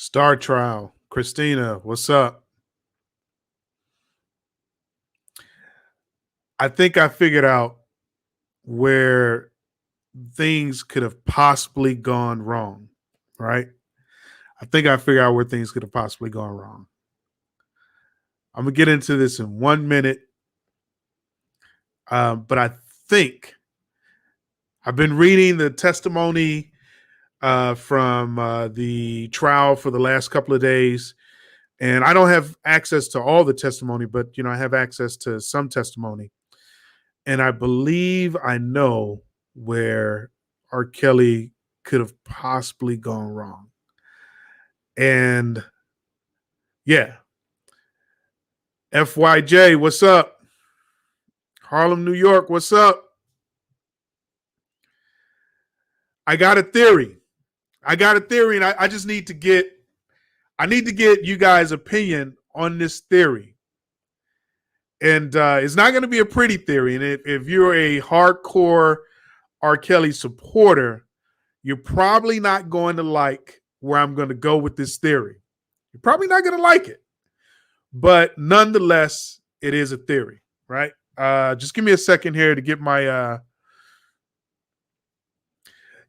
Star Trial. Christina, what's up? I think I figured out where things could have possibly gone wrong, right? I think I figured out where things could have possibly gone wrong. I'm going to get into this in 1 minute. But I think I've been reading the testimony from the trial for the last couple of days. And I don't have access to all the testimony, but I have access to some testimony. And I believe I know where R. Kelly could have possibly gone wrong. And yeah, FYJ, what's up? Harlem, New York, what's up? I got a theory. And I just need to get you guys' opinion on this theory. And it's not going to be a pretty theory. And if you're a hardcore R. Kelly supporter, you're probably not going to like where I'm going to go with this theory. You're probably not going to like it. But nonetheless, it is a theory, right? Just give me a second here to get my...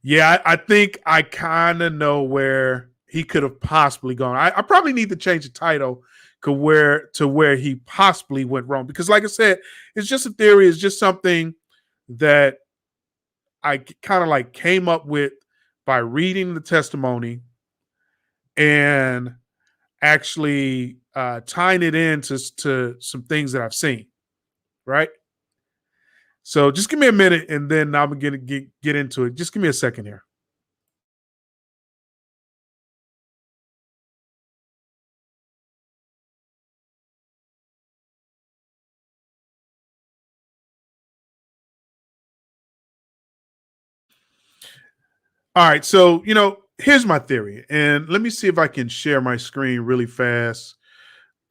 I think I kind of know where he could have possibly gone. I probably need to change the title to where he possibly went wrong. Because like I said, it's just a theory. It's just something that I kind of like came up with by reading the testimony and actually tying it into some things that I've seen, right? So just give me a minute and then I'm going to get into it. Just give me a second here. All right. So, here's my theory. And let me see if I can share my screen really fast.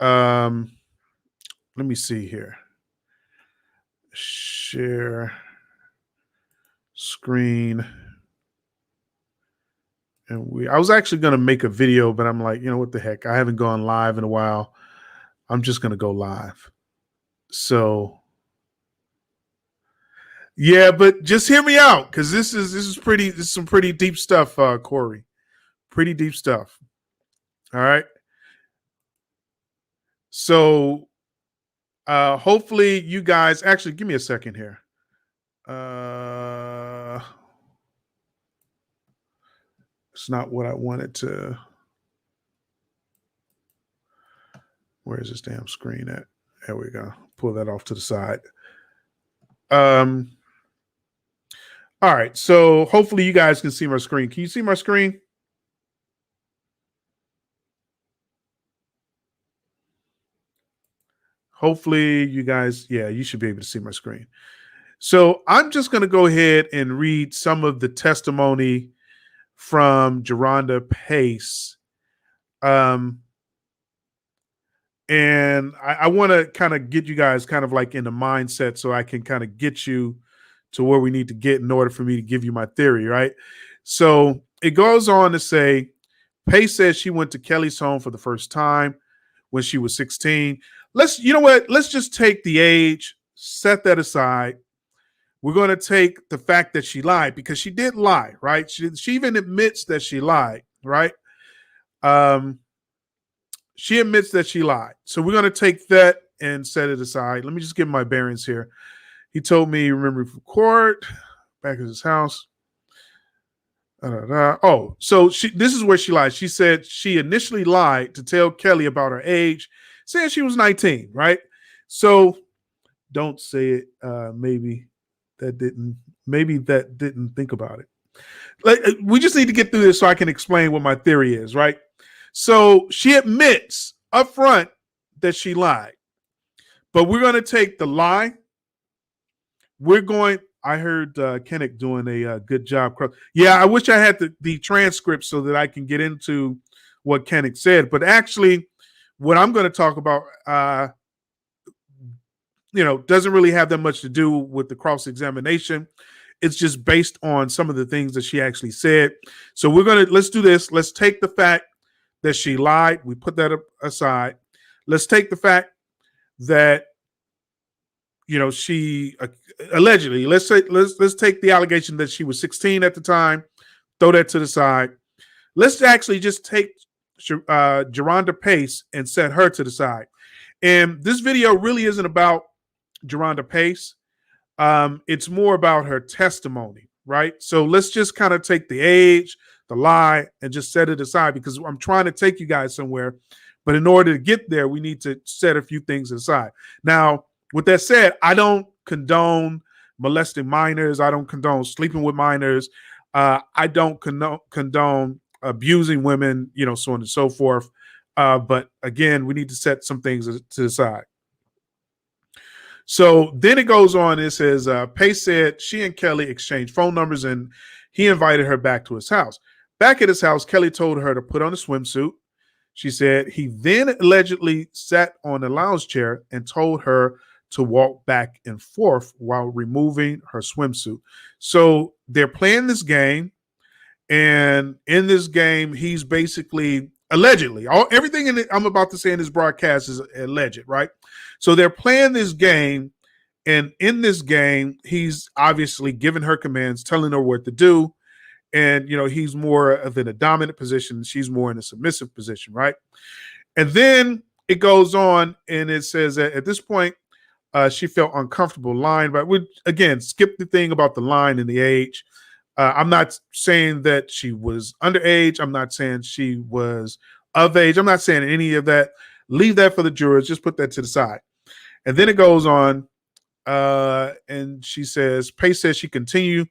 Let me see here. Share screen. And I was actually going to make a video, but I'm like, what the heck? I haven't gone live in a while. I'm just going to go live. So, yeah, but just hear me out because this is some pretty deep stuff, Corey. Pretty deep stuff. All right. So hopefully you guys actually give me a second here. It's not what I wanted to. Where is this damn screen at? There we go. Pull that off to the side. All right. So hopefully you guys can see my screen. Can you see my screen? Hopefully you guys, you should be able to see my screen. So I'm just going to go ahead and read some of the testimony from Jerhonda Pace. And I want to kind of get you guys kind of like in the mindset so I can kind of get you to where we need to get in order for me to give you my theory, right? So it goes on to say, Pace says she went to Kelly's home for the first time when she was 16. Let's just take the age, set that aside. We're going to take the fact that she lied because she did lie, right? She even admits that she lied, right? She admits that she lied. So we're going to take that and set it aside. Let me just give my bearings here. He told me, remember from court, back at his house. Oh, so this is where she lied. She said she initially lied to tell Kelly about her age, saying she was 19, right? So don't say it. Maybe that didn't think about it. We just need to get through this so I can explain what my theory is, right? So she admits up front that she lied. But we're going to take the lie. I heard Kennick doing a good job. Yeah, I wish I had the transcript so that I can get into what Kennick said. But actually, what I'm going to talk about, doesn't really have that much to do with the cross-examination. It's just based on some of the things that she actually said. So let's do this. Let's take the fact that she lied. We put that aside. Let's take the fact that she allegedly, let's take the allegation that she was 16 at the time. Throw that to the side. Let's actually just take Jerhonda Pace and set her to the side. And this video really isn't about Jerhonda Pace. It's more about her testimony, right? So let's just kind of take the age, the lie, and just set it aside, because I'm trying to take you guys somewhere. But in order to get there, we need to set a few things aside. Now, with that said, I don't condone molesting minors. I don't condone sleeping with minors. I don't condone abusing women, so on and so forth. But again, we need to set some things to the side. So then it goes on. It says, Pace said she and Kelly exchanged phone numbers and he invited her back to his house. Back at his house, Kelly told her to put on a swimsuit. She said he then allegedly sat on a lounge chair and told her to walk back and forth while removing her swimsuit. So they're playing this game. And in this game, he's basically allegedly, everything I'm about to say in this broadcast is alleged, right? So they're playing this game. And in this game, he's obviously giving her commands, telling her what to do. And, he's more of in a dominant position. She's more in a submissive position, right? And then it goes on and it says that at this point, she felt uncomfortable lying. But we, again, skip the thing about the line and the age. I'm not saying that she was underage. I'm not saying she was of age. I'm not saying any of that. Leave that for the jurors. Just put that to the side. And then it goes on, and she says, Pace says she continued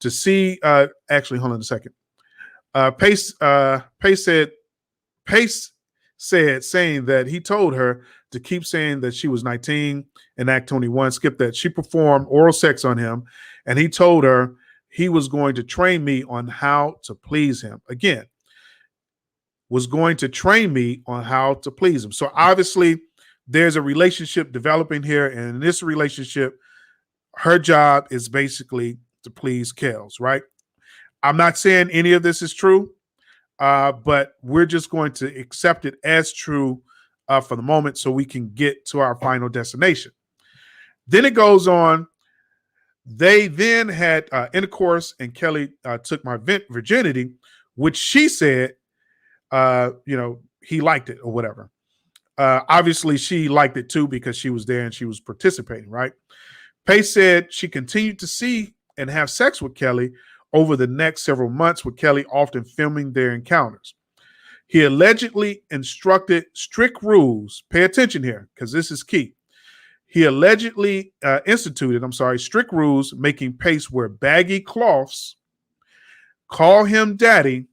to see. Actually, hold on a second. Pace said, saying that he told her to keep saying that she was 19 and Act 21. Skip that. She performed oral sex on him, and he told her he was going to train me on how to please him. Again, was going to train me on how to please him. So obviously there's a relationship developing here. And in this relationship, her job is basically to please Kels, right? I'm not saying any of this is true, but we're just going to accept it as true for the moment so we can get to our final destination. Then it goes on. They then had intercourse, and Kelly took my virginity, which she said, he liked it or whatever. Obviously, she liked it too because she was there and she was participating, right? Pace said she continued to see and have sex with Kelly over the next several months, with Kelly often filming their encounters. He allegedly instructed strict rules. Pay attention here because this is key. He allegedly instituted strict rules, making Pace wear baggy cloths, call him daddy,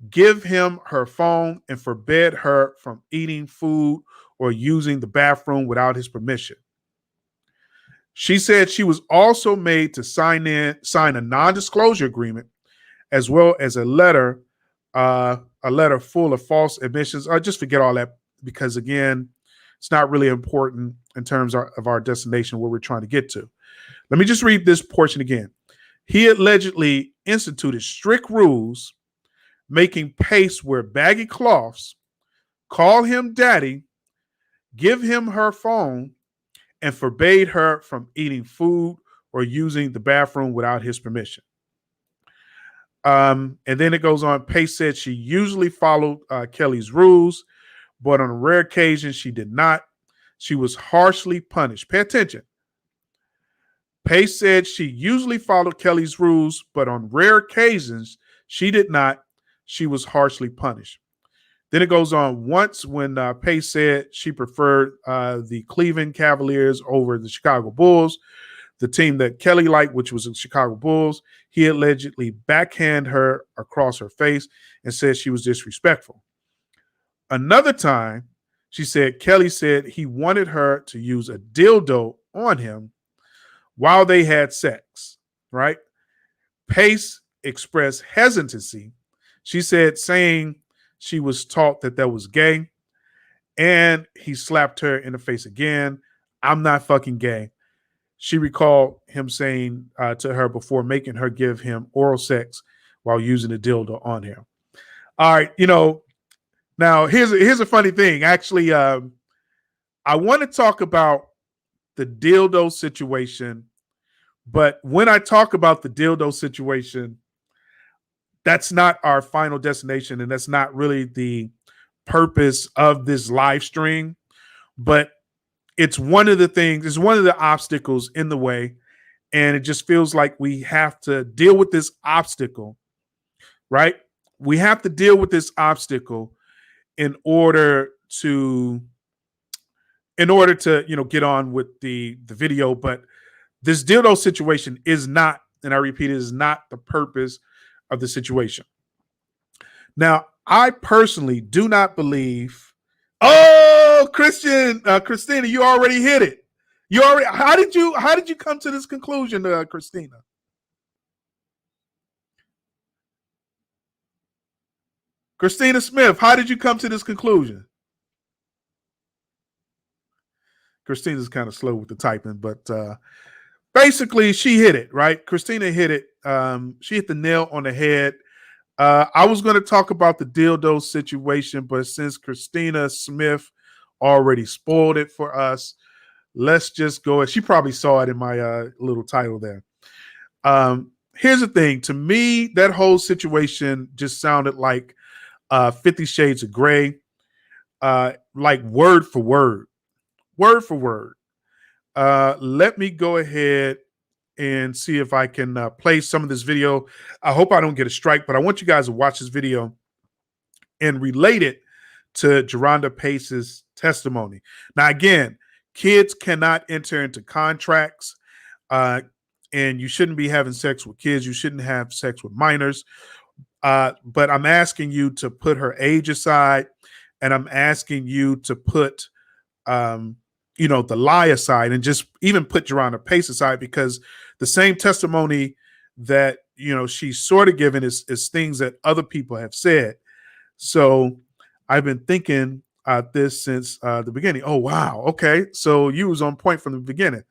give him her phone, and forbid her from eating food or using the bathroom without his permission. She said she was also made to sign a non-disclosure agreement, as well as a letter full of false admissions. Just forget all that because, again, it's not really important in terms of our destination, where we're trying to get to. Let me just read this portion again. He allegedly instituted strict rules, making Pace wear baggy cloths, call him daddy, give him her phone, and forbade her from eating food or using the bathroom without his permission. And then it goes on. Pace said she usually followed Kelly's rules, but on a rare occasion, she did not. She was harshly punished. Pay attention. Pace said she usually followed Kelly's rules, but on rare occasions, she did not. She was harshly punished. Then it goes on. Once when Pace said she preferred the Cleveland Cavaliers over the Chicago Bulls, the team that Kelly liked, which was the Chicago Bulls, he allegedly backhanded her across her face and said she was disrespectful. Another time, she said Kelly said he wanted her to use a dildo on him while they had sex, right? Pace expressed hesitancy. She said, saying she was taught that was gay, and he slapped her in the face again. I'm not fucking gay. She recalled him saying to her before making her give him oral sex while using a dildo on him. All right, Now, here's a funny thing. Actually, I want to talk about the dildo situation, but when I talk about the dildo situation, that's not our final destination, and that's not really the purpose of this live stream. But it's one of the things, it's one of the obstacles in the way, and it just feels like we have to deal with this obstacle, right? We have to deal with this obstacle in order to get on with the video. But this dildo situation is not, and I repeat, it is not the purpose of the situation. Now, I personally do not believe. Oh, Christina, you already hit it. You already. How did you come to this conclusion, Christina? Christina Smith, how did you come to this conclusion? Christina's kind of slow with the typing, but basically she hit it, right? Christina hit it. She hit the nail on the head. I was going to talk about the dildo situation, but since Christina Smith already spoiled it for us, let's just go. She probably saw it in my little title there. Here's the thing. To me, that whole situation just sounded like 50 Shades of Grey, like word for word. Word for word. Let me go ahead and see if I can play some of this video. I hope I don't get a strike, but I want you guys to watch this video and relate it to Jerhonda Pace's testimony. Now, again, kids cannot enter into contracts, and you shouldn't be having sex with kids. You shouldn't have sex with minors. But I'm asking you to put her age aside, and I'm asking you to put the lie aside, and just even put Jerhonda Pace aside, because the same testimony that she's sort of given is things that other people have said. So I've been thinking this since the beginning. Oh wow, okay, so you was on point from the beginning.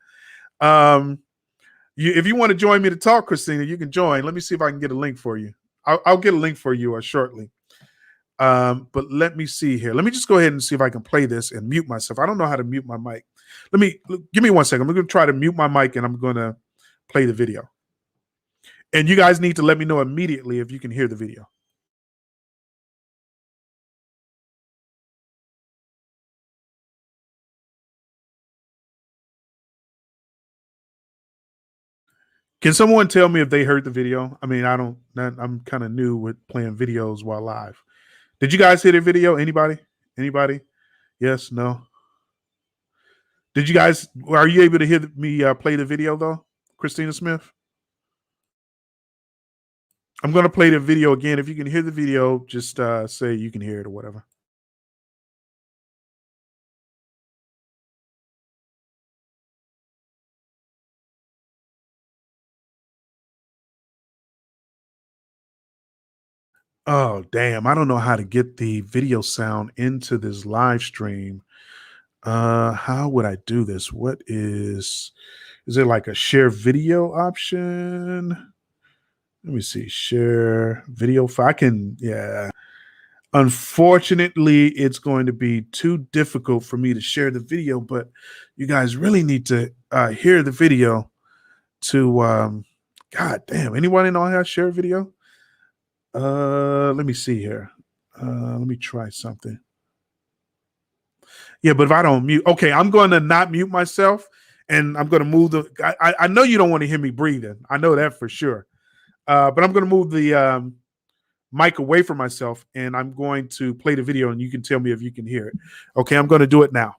If you want to join me to talk, Christina, you can join. Let me see if I can get a link for you. I'll get a link for you shortly. But let me see here. Let me just go ahead and see if I can play this and mute myself. I don't know how to mute my mic. Give me 1 second. I'm going to try to mute my mic, and I'm going to play the video. And you guys need to let me know immediately if you can hear the video. Can someone tell me if they heard the video? I mean, I'm kind of new with playing videos while live. Did you guys hear the video? Anybody? Anybody? Yes, no. Are you able to hear me play the video though, Christina Smith? I'm going to play the video again. If you can hear the video, just say you can hear it or whatever. Oh, damn. I don't know how to get the video sound into this live stream. How would I do this? Is there like a share video option? Let me see. Share video file. Yeah. Unfortunately, it's going to be too difficult for me to share the video, but you guys really need to hear the video to, God damn, anyone know how to share video? Let me see here. Let me try something. Yeah, but if I don't mute, okay, I'm going to not mute myself, and I'm going to move I know you don't want to hear me breathing. I know that for sure. But I'm going to move the mic away from myself, and I'm going to play the video, and you can tell me if you can hear it. Okay, I'm going to do it now.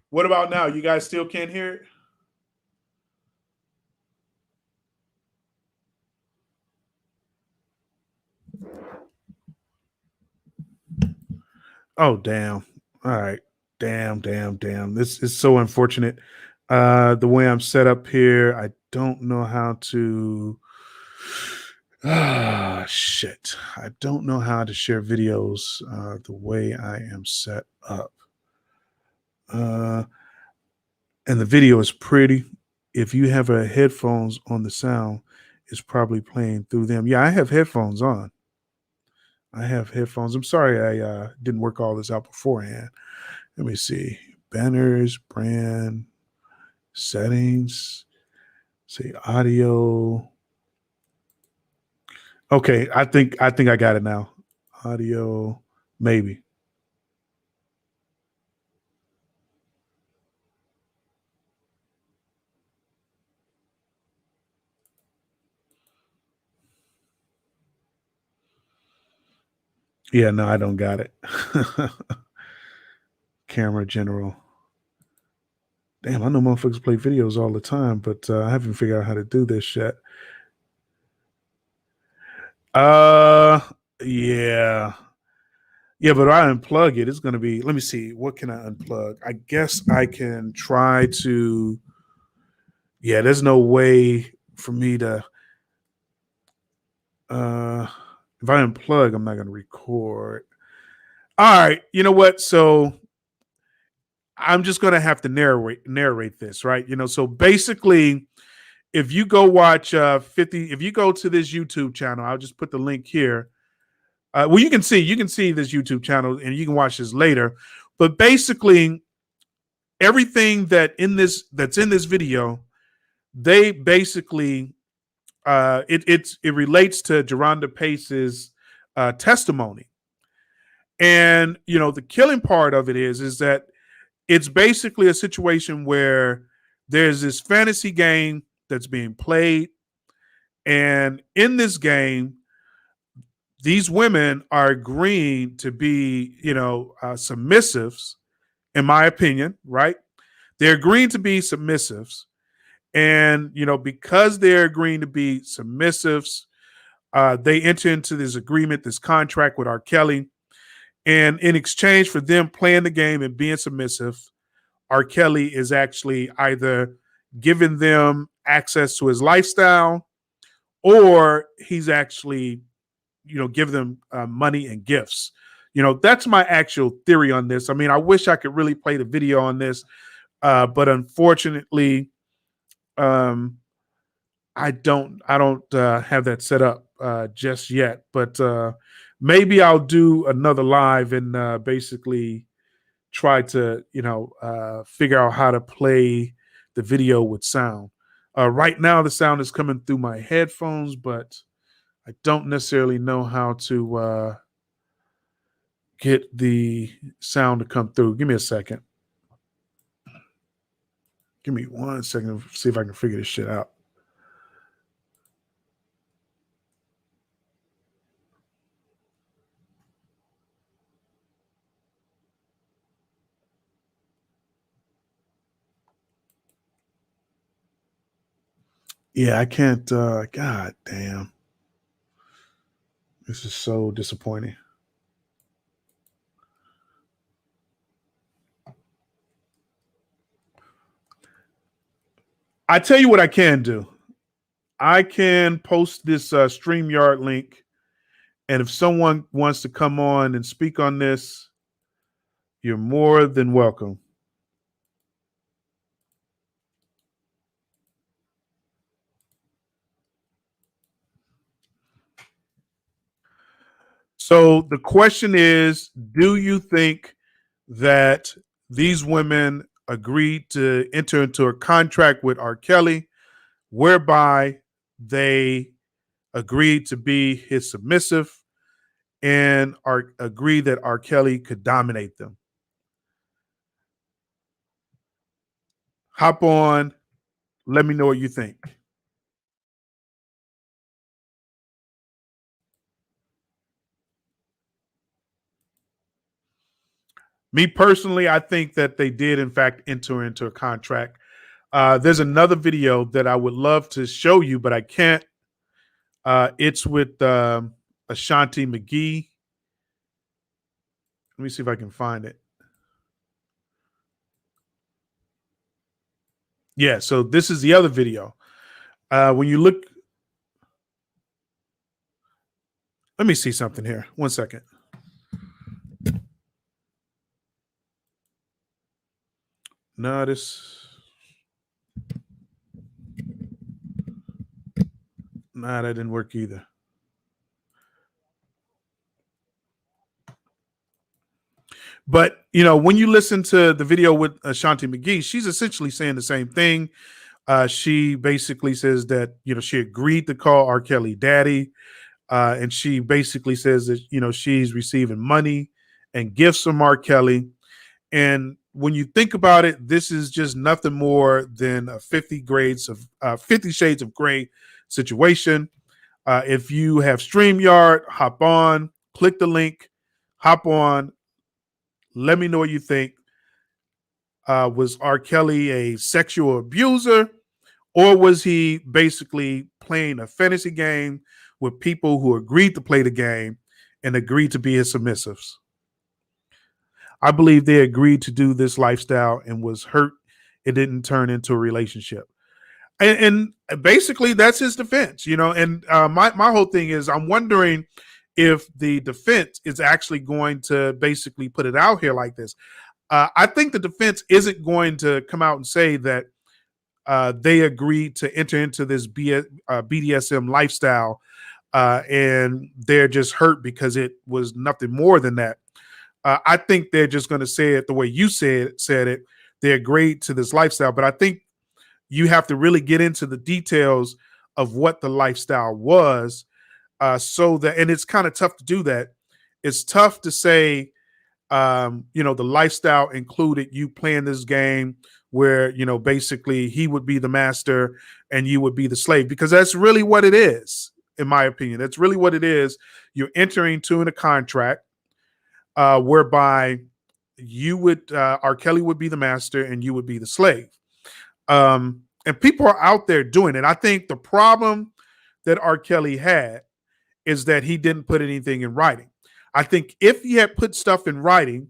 What about now? You guys still can't hear it? Oh, damn. All right. Damn. This is so unfortunate. The way I'm set up here, don't know how to. Shit. I don't know how to share videos the way I am set up. Uh, and the video is pretty. If you have a headphones on, the sound is probably playing through them. Yeah, I have headphones on. I have headphones. I'm sorry I didn't work all this out beforehand. Let me see. Banners, brand, settings, say audio. Okay, I think I got it now. Audio, maybe. Yeah, no, I don't got it. Camera general. Damn, I know motherfuckers play videos all the time, but I haven't figured out how to do this yet. Uh, yeah, yeah, but I unplug it. It's gonna be. Let me see. What can I unplug? I guess I can try to. Yeah, there's no way for me to. Uh, if I unplug, I'm not gonna record. All right, you know what? So I'm just gonna have to narrate this, right? So basically, if you go watch 50, if you go to this YouTube channel, I'll just put the link here. Well, you can see this YouTube channel and you can watch this later. But basically, everything that's in this video, they basically it relates to Jerhonda Pace's testimony. And the killing part of it is that it's basically a situation where there's this fantasy game that's being played, and in this game, these women are agreeing to be, submissives, in my opinion, right? They're agreeing to be submissives. And, because they're agreeing to be submissives, they enter into this agreement, this contract with R. Kelly. And in exchange for them playing the game and being submissive, R. Kelly is actually either giving them access to his lifestyle, or he's actually give them money and gifts. That's my actual theory on this. I mean, I wish I could really play the video on this, but unfortunately, um, I don't have that set up just yet. But maybe I'll do another live and basically try to figure out how to play the video with sound. Right now, the sound is coming through my headphones, but I don't necessarily know how to get the sound to come through. Give me a second. Give me 1 second to see if I can figure this shit out. Yeah, I can't. God damn. This is so disappointing. I tell you what I can do. I can post this StreamYard link, and if someone wants to come on and speak on this, you're more than welcome. So the question is, do you think that these women agreed to enter into a contract with R. Kelly whereby they agreed to be his submissive and agreed that R. Kelly could dominate them? Hop on. Let me know what you think. Me personally, I think that they did, in fact, enter into a contract. There's another video that I would love to show you, but I can't. It's with Ashanti McGee. Let me see if I can find it. Yeah, so this is the other video. When you look, let me see something here. One second. No, this, nah, that didn't work either. But when you listen to the video with Ashanti McGee, she's essentially saying the same thing. She basically says that she agreed to call R. Kelly daddy, and she basically says that she's receiving money and gifts from R. Kelly. And when you think about it, this is just nothing more than a 50 Shades of Grey situation. If you have StreamYard, hop on, click the link, hop on. Let me know what you think. Was R. Kelly a sexual abuser, or was he basically playing a fantasy game with people who agreed to play the game and agreed to be his submissives? I believe they agreed to do this lifestyle and was hurt. It didn't turn into a relationship. And basically that's his defense, and my whole thing is I'm wondering if the defense is actually going to basically put it out here like this. I think the defense isn't going to come out and say that they agreed to enter into this BDSM lifestyle, and they're just hurt because it was nothing more than that. I think they're just going to say it the way you said it. They agreed to this lifestyle, but I think you have to really get into the details of what the lifestyle was, so that, and it's kind of tough to do that. It's tough to say, the lifestyle included you playing this game where, basically he would be the master and you would be the slave, because that's really what it is, in my opinion. That's really what it is. You're entering into a contract whereby R. Kelly would be the master and you would be the slave. And people are out there doing it. I think the problem that R. Kelly had is that he didn't put anything in writing. I think if he had put stuff in writing,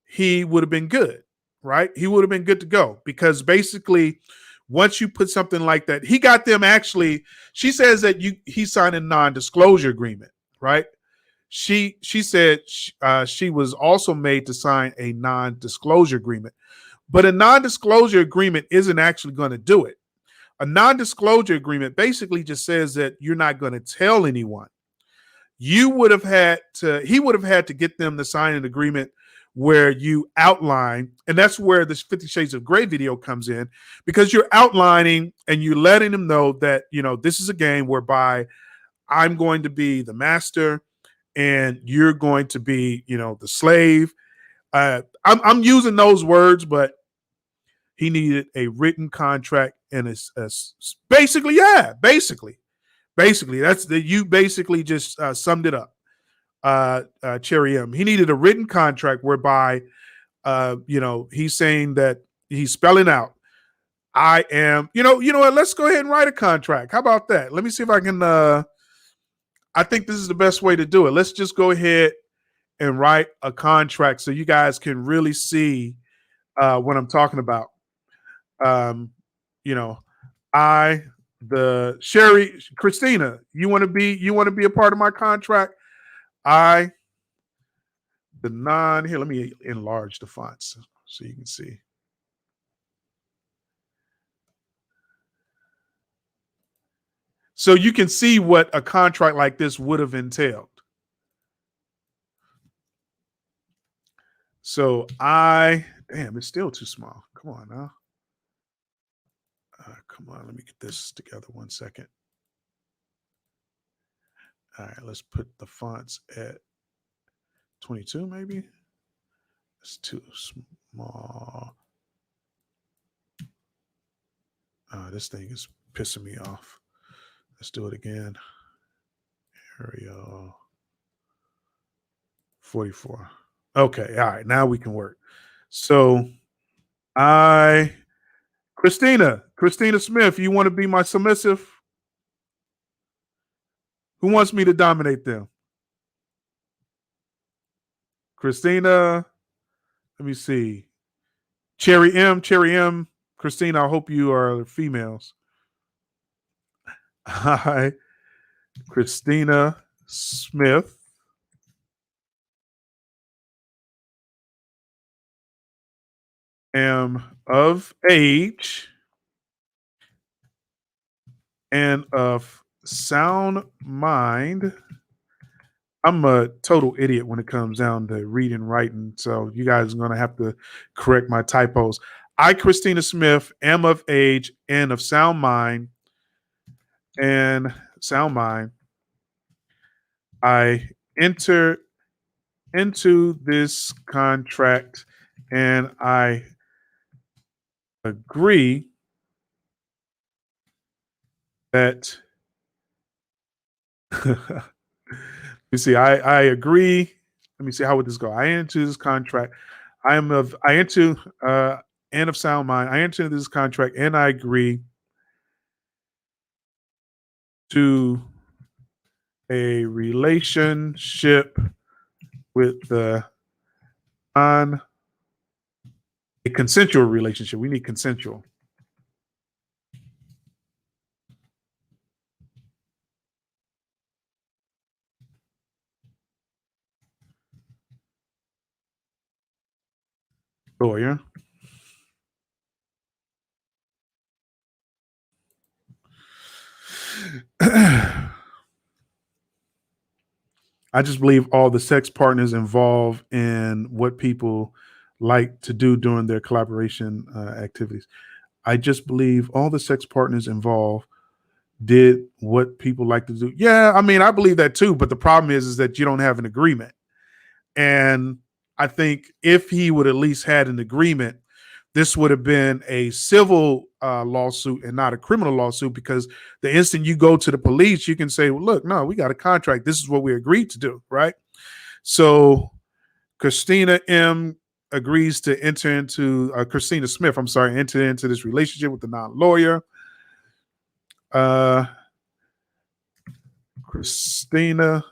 he would have been good, right? He would have been good to go, because basically, once you put something like that, he got them actually. She says that he signed a non-disclosure agreement, right? She said she was also made to sign a non-disclosure agreement, but a non-disclosure agreement isn't actually going to do it. A non-disclosure agreement basically just says that you're not going to tell anyone. He would have had to get them to sign an agreement where you outline, and that's where this 50 Shades of Grey video comes in, because you're outlining and you're letting them know that, this is a game whereby I'm going to be the master and you're going to be, the slave. I'm using those words, but he needed a written contract, and it's basically, that's you basically just summed it up. Cherry M. He needed a written contract whereby, he's saying that he's spelling out, I am, what? Let's go ahead and write a contract. How about that? Let me see if I can. I think this is the best way to do it. Let's just go ahead and write a contract so you guys can really see what I'm talking about. Um, you know, the Sherry Christina, you want to be a part of my contract? I the non here. Let me enlarge the fonts so you can see. So you can see what a contract like this would have entailed. So damn, it's still too small. Come on now. Come on, let me get this together 1 second. All right, let's put the fonts at 22, maybe. It's too small. This thing is pissing me off. Let's do it again. Arial 44. Okay, all right, now we can work. So Christina Smith, you want to be my submissive? Who wants me to dominate them? Christina, let me see. Cherry M, Christina, I hope you are females. I, Christina Smith, am of age and of sound mind. I'm a total idiot when it comes down to reading and writing, so you guys are going to have to correct my typos. I, Christina Smith, am of age and of and sound mind. I enter into this contract and I agree that you see, I agree. Let me see, how would this go? I enter this contract. I enter and of sound mind. I enter this contract and I agree to a relationship with the on a consensual relationship. We need consensual. Lawyer. I just believe all the sex partners involved in what people like to do during their collaboration activities. I just believe all the sex partners involved did what people like to do. Yeah, I mean, I believe that too. But the problem is that you don't have an agreement. And I think if he would at least had an agreement, this would have been a civil lawsuit and not a criminal lawsuit, because the instant you go to the police, you can say, well, look, no, we got a contract. This is what we agreed to do, right? So Christina M agrees to enter into Christina Smith, I'm sorry, enter into this relationship with the non-lawyer. Uh, Christina,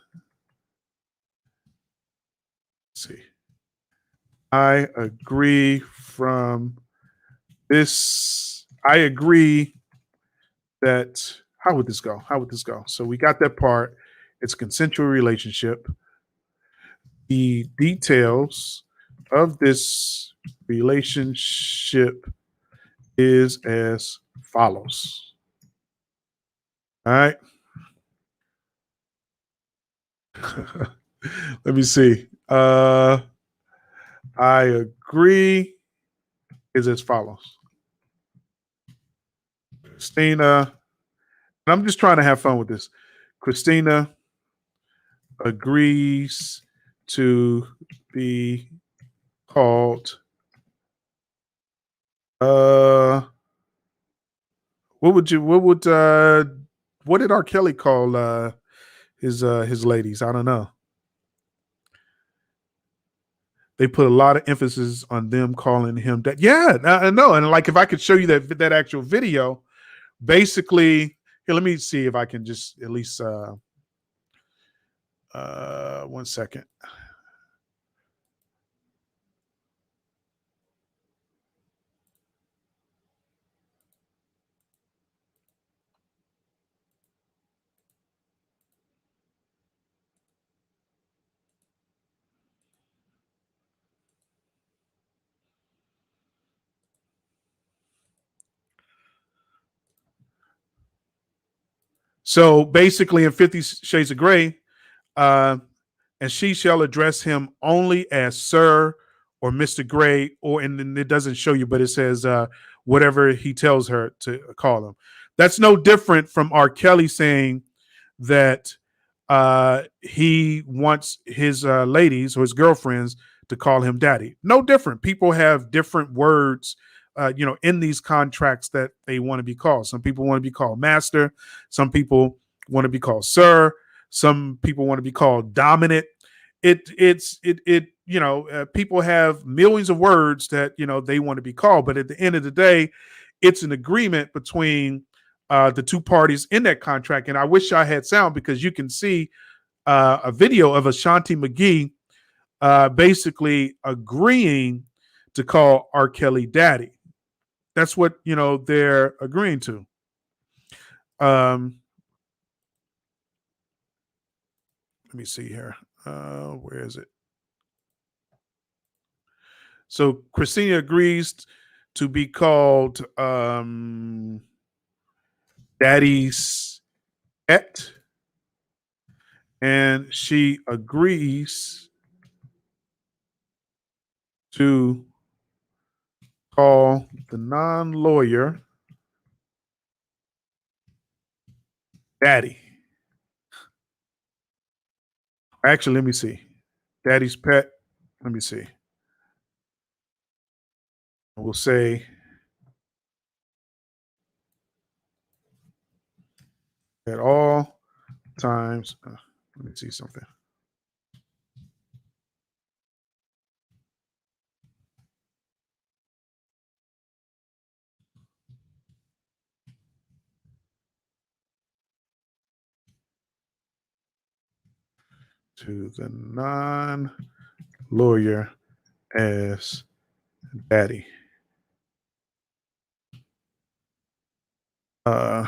let's see. I agree from this. I agree that, how would this go? How would this go? So we got that part. It's a consensual relationship. The details of this relationship is as follows. All right. Let me see. I agree is as follows. Christina, and I'm just trying to have fun with this. Christina agrees to be called what would you what did R. Kelly call his ladies? I don't know. They put a lot of emphasis on them calling him that. Yeah, I know. And like, if I could show you that actual video, basically, here, let me see if I can just at least 1 second. So basically, in 50 Shades of Grey, uh, and she shall address him only as Sir or Mr. Gray, or, and then it doesn't show you, but it says whatever he tells her to call him. That's no different from R. Kelly saying that he wants his ladies or his girlfriends to call him daddy. No different. People have different words, in these contracts that they want to be called. Some people want to be called master. Some people want to be called sir. Some people want to be called dominant. People have millions of words that they want to be called, but at the end of the day, it's an agreement between the two parties in that contract. And I wish I had sound, because you can see a video of Ashanti McGee basically agreeing to call R. Kelly daddy. That's what they're agreeing to. Let me see here. Where is it? So Christina agrees to be called Daddy's pet, and she agrees to call the non-lawyer Daddy. Actually, let me see. Daddy's pet. Let me see. We'll say at all times. Let me see something. To the non-lawyer as Daddy. Uh,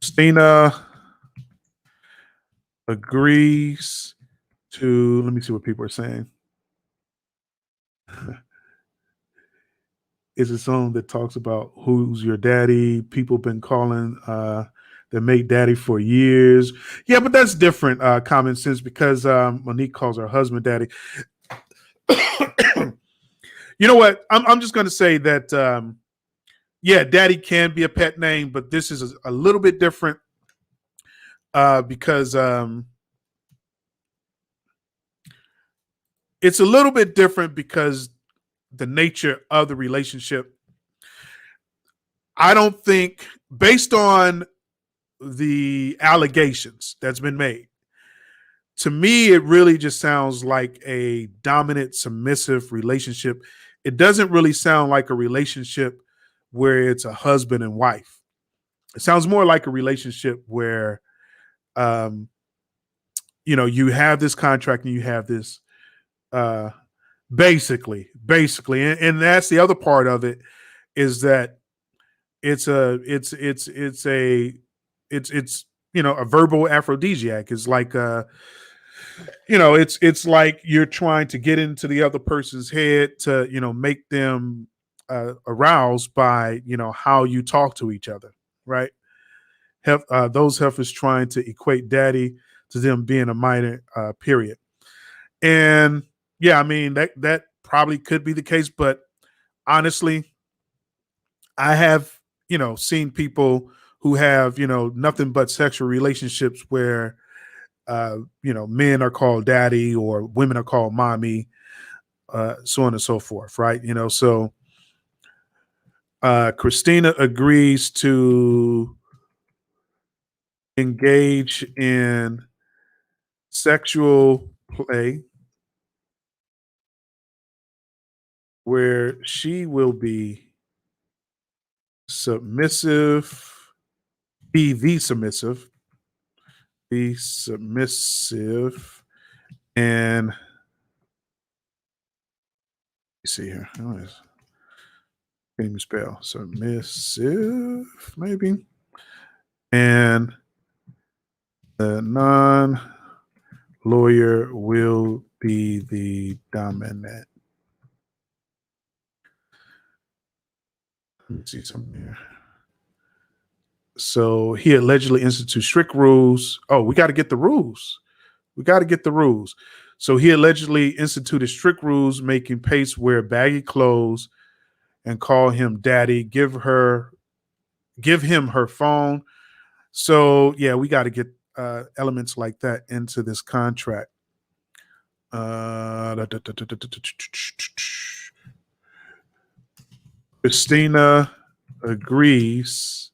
Stina agrees to. Let me see what people are saying. It's a song that talks about who's your daddy. People been calling the mate daddy for years. Yeah, but that's different. Common sense because Monique calls her husband daddy. You know what? I'm just going to say that yeah, daddy can be a pet name, but this is a little bit different because it's a little bit different because the nature of the relationship. I don't think, based on the allegations that's been made, to me, it really just sounds like a dominant, submissive relationship. It doesn't really sound like a relationship where it's a husband and wife. It sounds more like a relationship where, um, you have this contract and you have this, uh, basically, and that's the other part of it is that it's a verbal aphrodisiac. It's like it's like you're trying to get into the other person's head to make them aroused by how you talk to each other, right? Those heifers trying to equate daddy to them being a minor, period. And yeah, I mean that probably could be the case, but honestly, I have seen people who have nothing but sexual relationships where men are called daddy or women are called mommy, so on and so forth, right? So Christina agrees to engage in sexual play where she will submissive, be the submissive, be submissive, and see here. Oh, can't even spell submissive, maybe, and the non-lawyer will be the dominant. Let me see something here. So he allegedly instituted strict rules. Oh, we got to get the rules. We got to get the rules. So he allegedly instituted strict rules, making Pace wear baggy clothes and call him daddy. Give him her phone. So yeah, we got to get elements like that into this contract. Christina agrees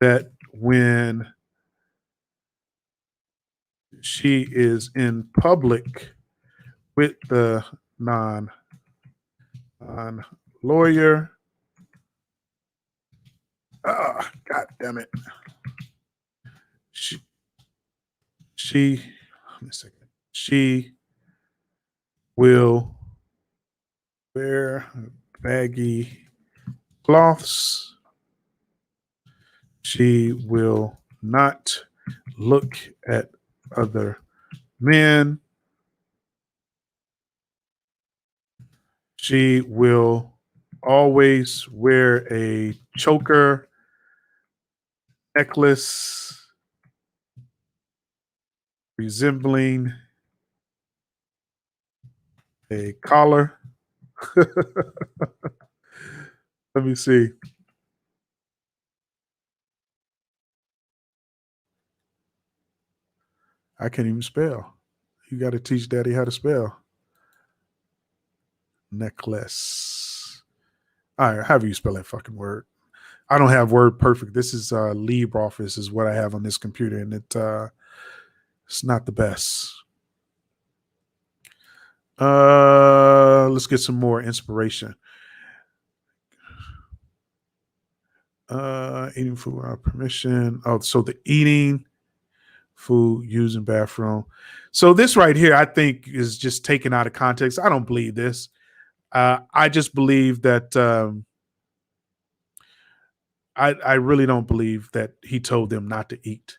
that when she is in public with the non lawyer, God damn it, she let me second. She will wear baggy cloths. She will not look at other men. She will always wear a choker necklace resembling a collar. Let me see. I can't even spell. You got to teach daddy how to spell. Necklace. All right, however you spell that fucking word. I don't have word perfect. This is LibreOffice is what I have on this computer, and it's not the best. Let's get some more inspiration. Eating food without permission. Oh, so the eating food using bathroom. So this right here, I think, is just taken out of context. I don't believe this. I just believe that I really don't believe that he told them not to eat.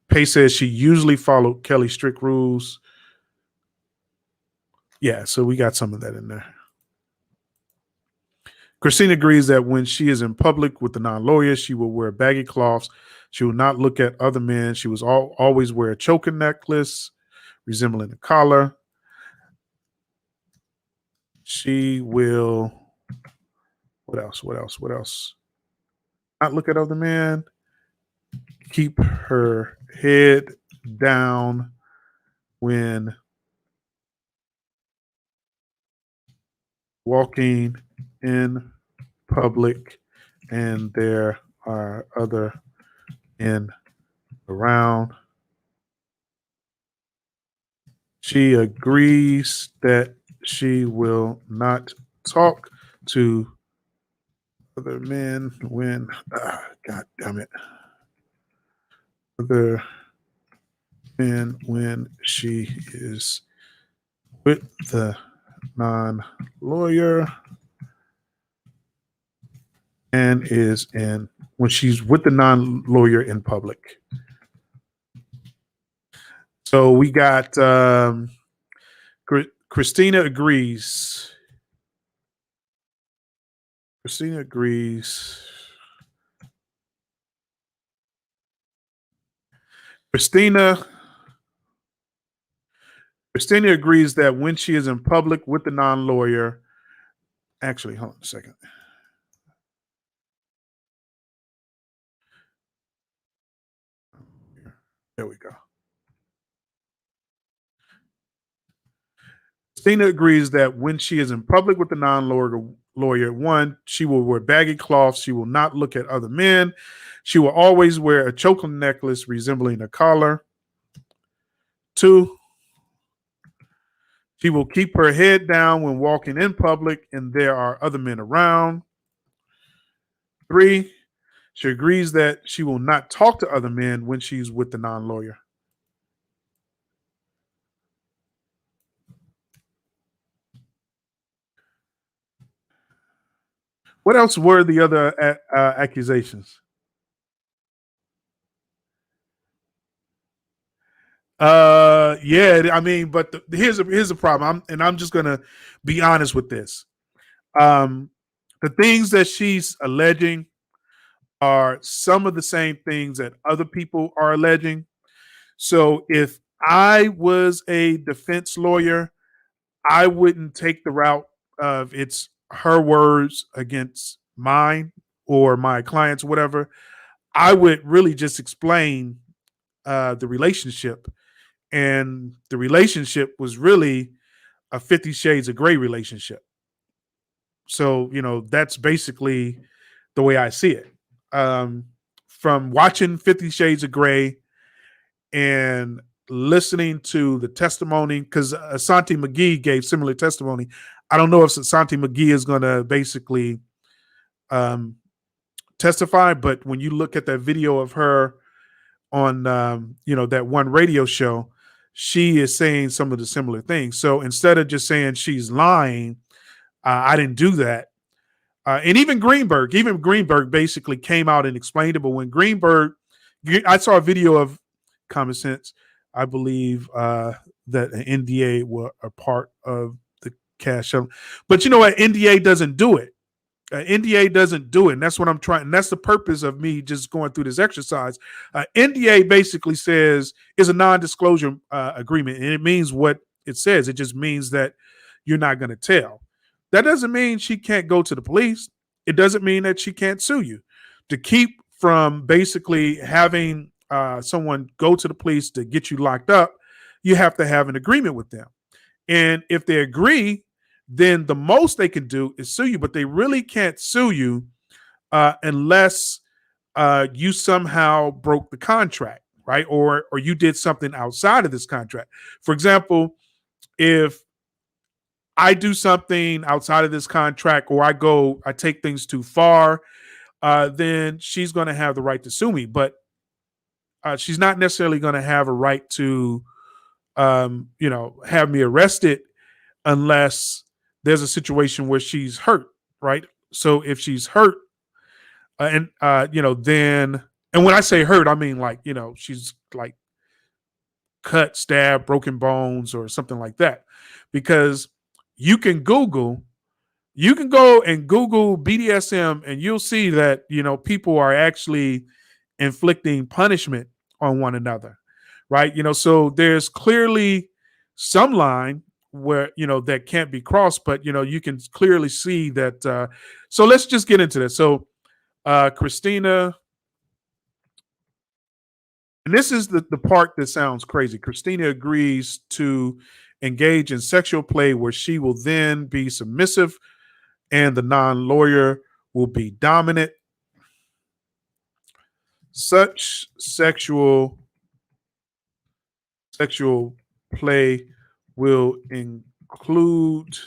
Pace says she usually followed Kelly's strict rules. Yeah, so we got some of that in there. Christina agrees that when she is in public with the non-lawyer, she will wear baggy cloths. She will not look at other men. She was always wear a choker necklace resembling a collar. She will. What else? What else? What else? Not look at other men. Keep her head down when walking in public, and there are other men around. She agrees that she will not talk to other men when, God damn it, other men when she is with the non-lawyer and is in, when she's with the non-lawyer in public. So we got Christina agrees. Christina agrees. Christina agrees that when she is in public with the non-lawyer, actually, hold on a second. There we go. Christina agrees that when she is in public with the non-lawyer, one, she will wear baggy cloths. She will not look at other men. She will always wear a choker necklace resembling a collar. Two, she will keep her head down when walking in public and there are other men around. Three, she agrees that she will not talk to other men when she's with the non-lawyer. What else were the other accusations? Yeah, I mean, but here's a problem. I'm just gonna be honest with this. The things that she's alleging are some of the same things that other people are alleging. So if I was a defense lawyer, I wouldn't take the route of it's her words against mine or my clients, whatever. I would really just explain the relationship. And the relationship was really a 50 Shades of Grey relationship. So, that's basically the way I see it. Um, from watching 50 Shades of Grey and listening to the testimony, because Asante McGee gave similar testimony. I don't know if Asante McGee is going to basically testify, but when you look at that video of her on, that one radio show, she is saying some of the similar things. So instead of just saying she's lying, I didn't do that. And even Greenberg basically came out and explained it. But when Greenberg, I saw a video of Common Sense, I believe that an NDA were a part of the cash shuttle. But you know what? NDA doesn't do it. NDA doesn't do it. And that's what I'm trying. And that's the purpose of me just going through this exercise. NDA basically says is a non-disclosure agreement. And it means what it says. It just means that you're not going to tell. That doesn't mean she can't go to the police. It doesn't mean that she can't sue you. To keep from basically having someone go to the police to get you locked up, you have to have an agreement with them. And if they agree, then the most they can do is sue you, but they really can't sue you unless you somehow broke the contract, right? Or you did something outside of this contract. For example, if I do something outside of this contract, or I take things too far, then she's going to have the right to sue me. But she's not necessarily going to have a right to, have me arrested unless there's a situation where she's hurt, right? So if she's hurt, then, and when I say hurt, I mean like, she's like cut, stabbed, broken bones, or something like that. Because you can Google, you can go and Google BDSM, and you'll see that people are actually inflicting punishment on one another, right? So there's clearly some line where that can't be crossed, but you can clearly see that. So let's just get into this. So Christina, and this is the part that sounds crazy. Christina agrees to engage in sexual play where she will then be submissive and the non-lawyer will be dominant. Such sexual play will include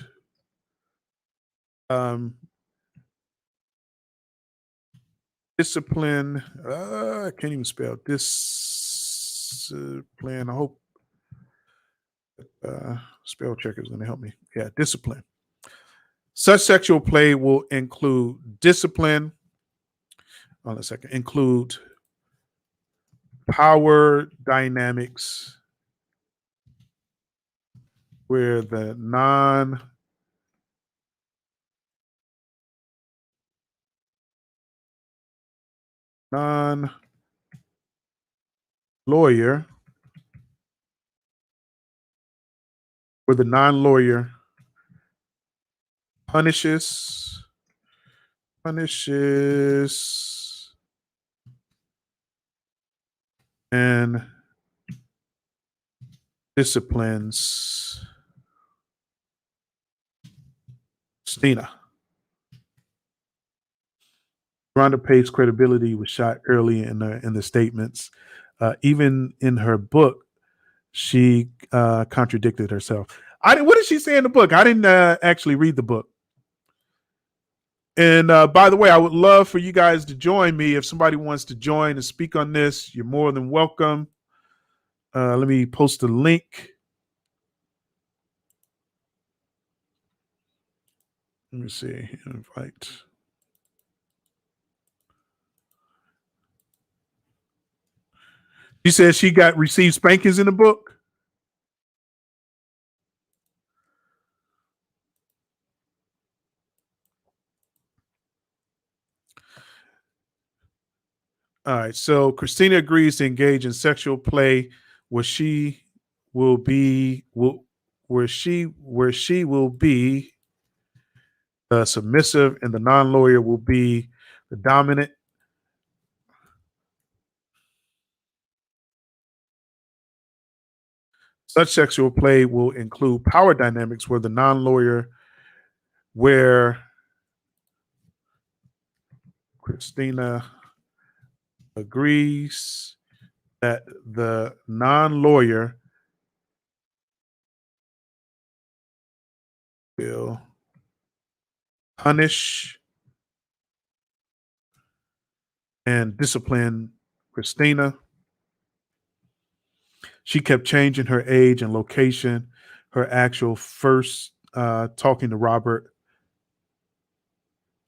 discipline. I can't even spell discipline. I hope spell checker is going to help me. Yeah, discipline. Such sexual play will include discipline. Hold on a second. Include power dynamics where the non-lawyer punishes and disciplines Stina. Rhonda Pace's credibility was shot early in the statements. Even in her book, she contradicted herself. What did she say in the book? I didn't actually read the book. And by the way, I would love for you guys to join me. If somebody wants to join and speak on this, you're more than welcome. Let me post a link. Let me see. Invite. She said she received spankings in the book. All right. So Christina agrees to engage in sexual play where she will be the submissive and the non-lawyer will be the dominant. Such sexual play will include power dynamics where Christina agrees that the non-lawyer will punish and discipline Christina. She kept changing her age and location. Her actual first talking to Robert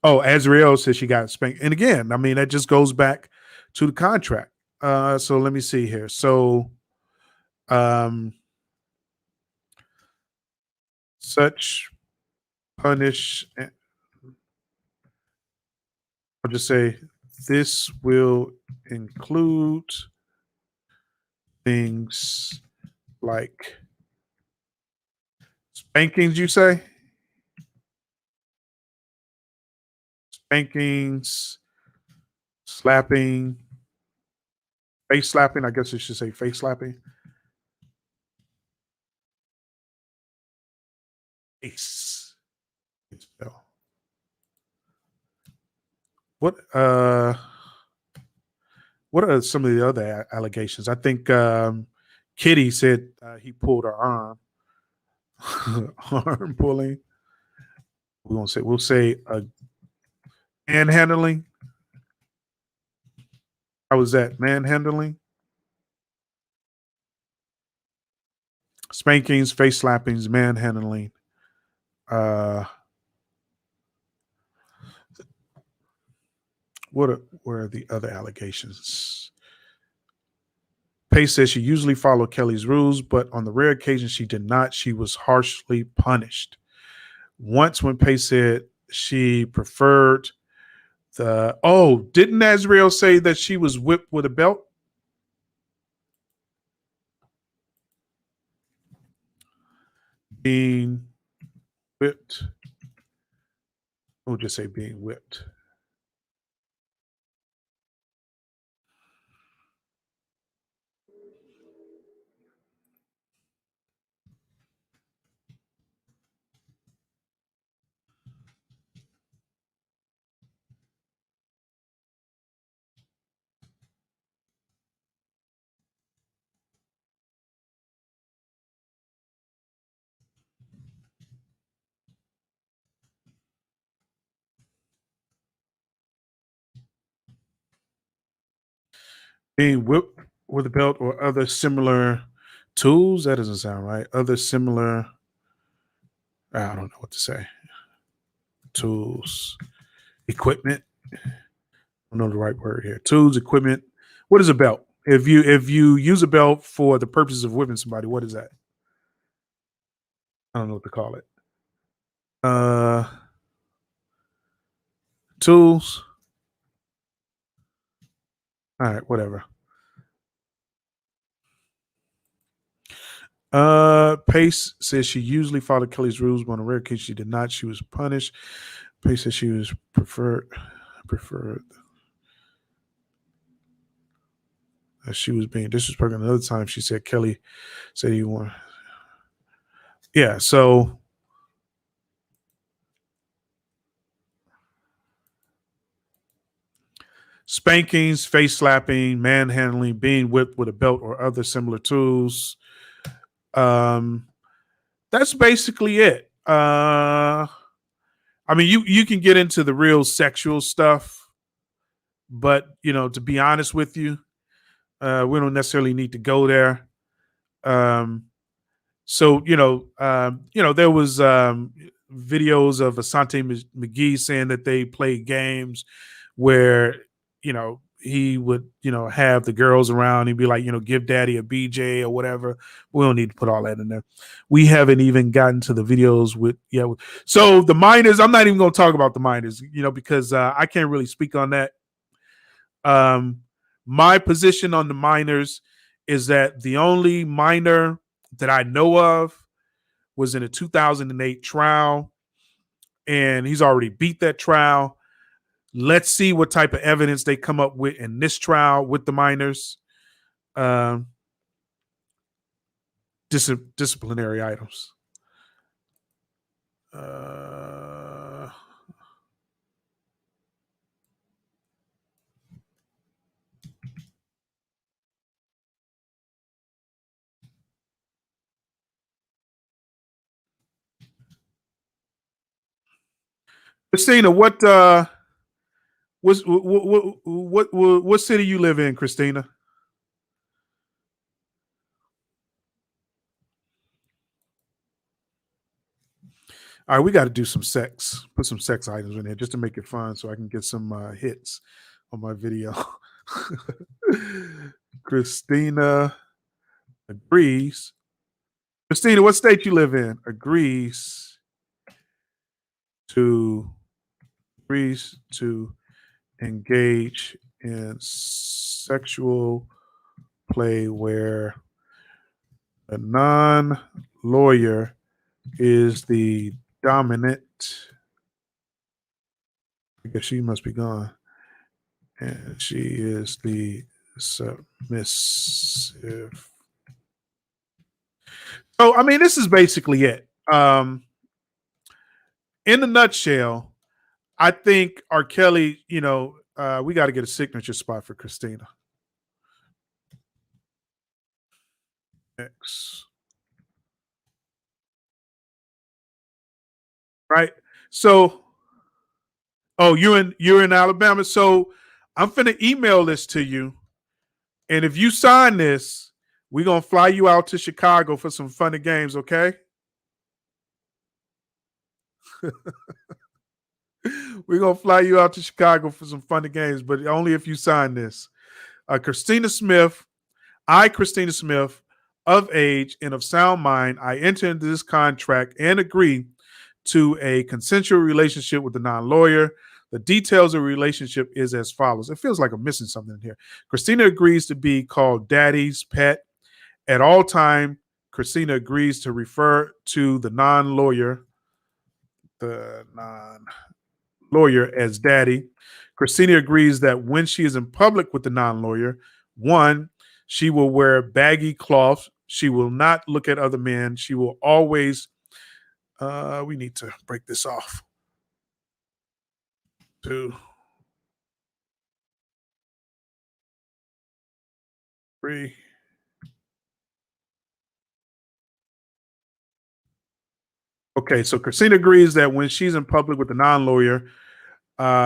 Oh, Azriel says she got spanked. And again, I mean, that just goes back to the contract. So let me see here. So um such punish I'll just say this will include things like spankings, you say? Spankings, slapping, face slapping. I guess you should say face slapping. Face. What what are some of the other allegations? I think Kitty said he pulled her arm. Arm pulling. We'll say manhandling. How was that? Manhandling, spankings, face slappings, manhandling. Uh, where are the other allegations? Pace says she usually followed Kelly's rules, but on the rare occasion she did not, she was harshly punished. Once, when Pace said she preferred didn't Azriel say that she was whipped with a belt? Being whipped. We'll just say being whipped. Being whipped with a belt or other similar tools. That doesn't sound right. Other similar, I don't know what to say. Tools, equipment. I don't know the right word here. Tools, equipment. What is a belt? If you use a belt for the purpose of whipping somebody, what is that? I don't know what to call it. Uh, tools. All right, whatever. Pace says she usually followed Kelly's rules, but on a rare occasion she did not. She was punished. Pace says she was preferred she was being disrespectful. Another time she said Kelly said he wanted. Yeah, so spankings, face slapping, manhandling, being whipped with a belt or other similar tools. Um, that's basically it. I mean, you can get into the real sexual stuff, but to be honest with you, we don't necessarily need to go there. Um, so there was videos of Asante McGee saying that they played games where he would have the girls around. He'd be like, give daddy a BJ or whatever. We don't need to put all that in there. We haven't even gotten to the videos with so the minors, I'm not even going to talk about the minors, because I can't really speak on that. My position on the minors is that the only minor that I know of was in a 2008 trial, and he's already beat that trial. Let's see what type of evidence they come up with in this trial with the minors. Um, disciplinary items. Christina, what city you live in, Christina? All right, we got to do some sex. Put some sex items in there just to make it fun, so I can get some hits on my video. Christina agrees. Christina, what state you live in? To agrees to engage in sexual play where a non-lawyer is the dominant. I guess she must be gone. And she is the submissive. So, I mean, this is basically it. In a nutshell, I think R. Kelly, we got to get a signature spot for Christina. X. Right. So, oh, you're in Alabama. So I'm finna email this to you. And if you sign this, we're gonna fly you out to Chicago for some fun and games, okay? We're gonna fly you out to Chicago for some fun and games, but only if you sign this. Christina Smith, Christina Smith, of age and of sound mind, I enter into this contract and agree to a consensual relationship with the non-lawyer. The details of the relationship is as follows. It feels like I'm missing something here. Christina agrees to be called Daddy's pet. At all time, Christina agrees to refer to the non-lawyer as Daddy. Christina agrees that when she is in public with the non-lawyer, one, she will wear baggy cloths. She will not look at other men. She will always, we need to break this off. 2, 3. Okay, so Christina agrees that when she's in public with the non-lawyer,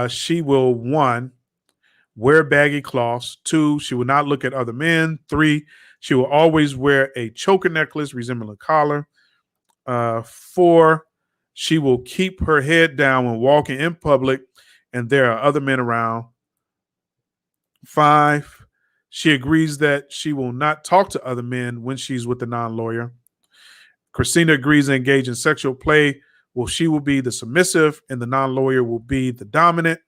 she will, one, wear baggy cloths. 2, she will not look at other men. 3, she will always wear a choker necklace resembling a collar. 4, she will keep her head down when walking in public and there are other men around. 5, she agrees that she will not talk to other men when she's with the non-lawyer. Christina agrees to engage in sexual play. Well, she will be the submissive and the non-lawyer will be the dominant.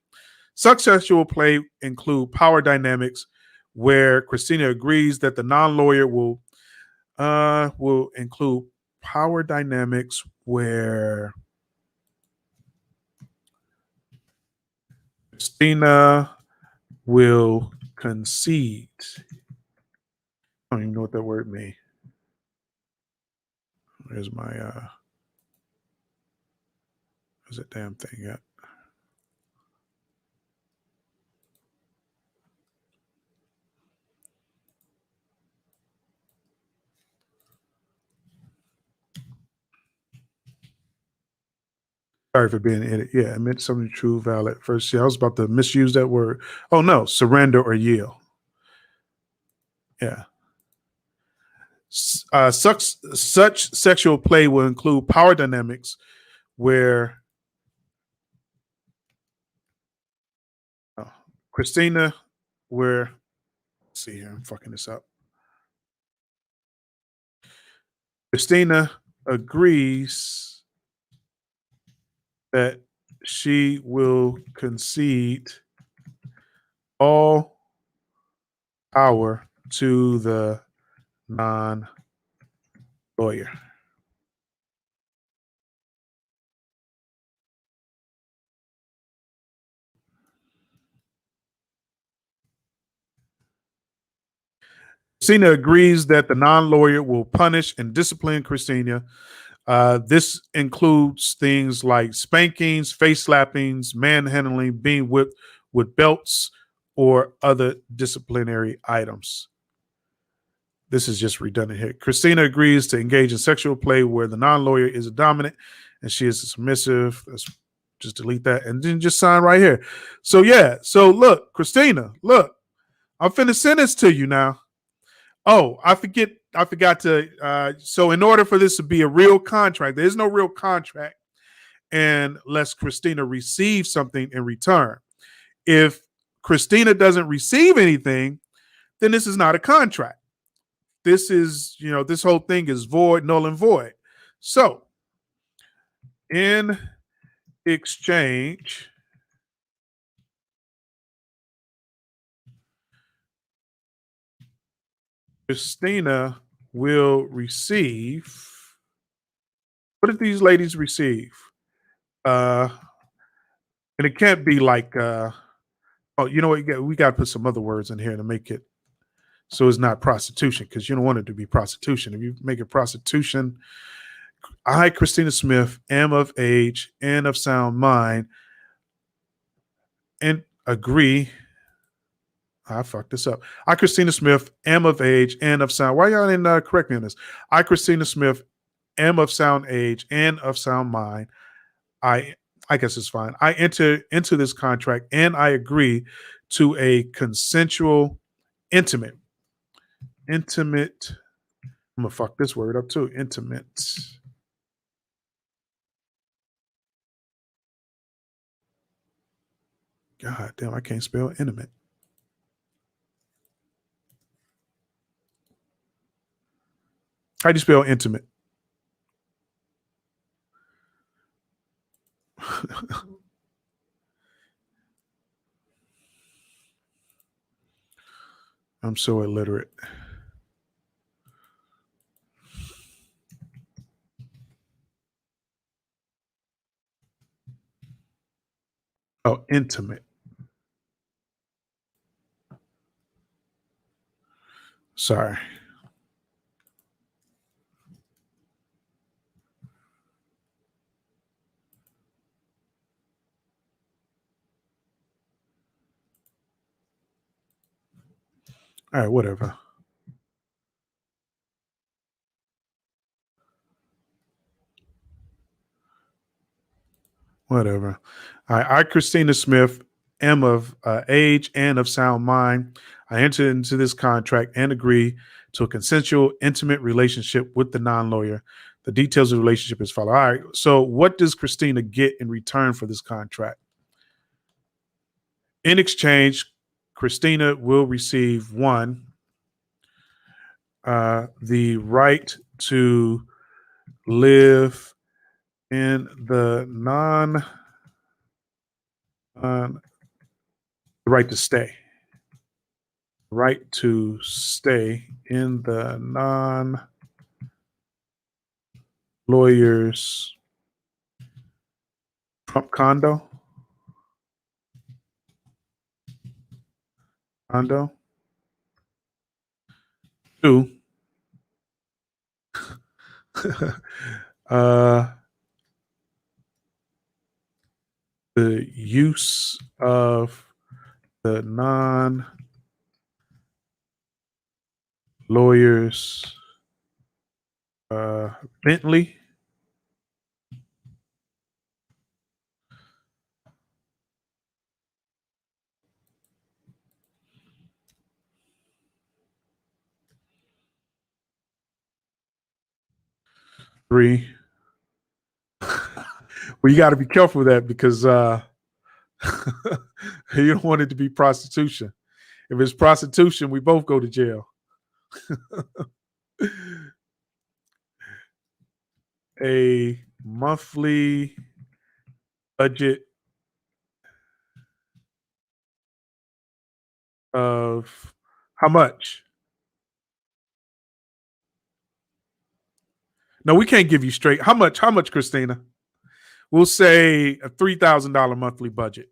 Such sexual play include power dynamics, where Christina agrees that the non-lawyer will include power dynamics where Christina will concede. I don't even know what that word means. There's my where's that damn thing at? Sorry for being in it. Yeah, I meant something true, valid. First, I was about to misuse that word. Oh no, surrender or yield. Yeah. Such sexual play will include power dynamics where Christina, let's see here, I'm fucking this up. Christina agrees that she will concede all power to the non-lawyer. Christina agrees that the non-lawyer will punish and discipline Christina. This includes things like spankings, face slappings, manhandling, being whipped with belts, or other disciplinary items. This is just redundant here. Christina agrees to engage in sexual play where the non-lawyer is a dominant and she is a submissive. Let's just delete that and then just sign right here. So yeah. So look, Christina, look, I'm finna send this to you now. Oh, I forgot to. So in order for this to be a real contract, there is no real contract. and lets Christina receive something in return. If Christina doesn't receive anything, then this is not a contract. This is, this whole thing is void, null and void. So, in exchange, Christina will receive. What did these ladies receive? And it can't be like, oh, you know what? We got to put some other words in here to make it so it's not prostitution, because you don't want it to be prostitution. If you make it prostitution, I, Christina Smith, am of age and of sound mind, and agree. I fucked this up. I, Christina Smith, am of age and of sound. Why y'all didn't correct me on this? I, Christina Smith, am of sound age and of sound mind. I guess it's fine. I enter into this contract and I agree to a consensual, intimate. I'm gonna fuck this word up too. Intimate. God damn, I can't spell intimate. How do you spell intimate? I'm so illiterate. Oh, intimate. Sorry. All right, whatever. Whatever. All right, I, Christina Smith, am of age and of sound mind. I entered into this contract and agree to a consensual, intimate relationship with the non-lawyer. The details of the relationship is follow. All right. So, what does Christina get in return for this contract? In exchange, Christina will receive one, the right to live in the the right to stay. Right to stay in the non lawyer's Trump condo. Two, uh, the use of the non lawyer's Bentley. Three. Well, you got to be careful with that because you don't want it to be prostitution. If it's prostitution, we both go to jail. A monthly budget of how much? No, we can't give you straight. How much? How much, Christina? We'll say a $3,000 monthly budget.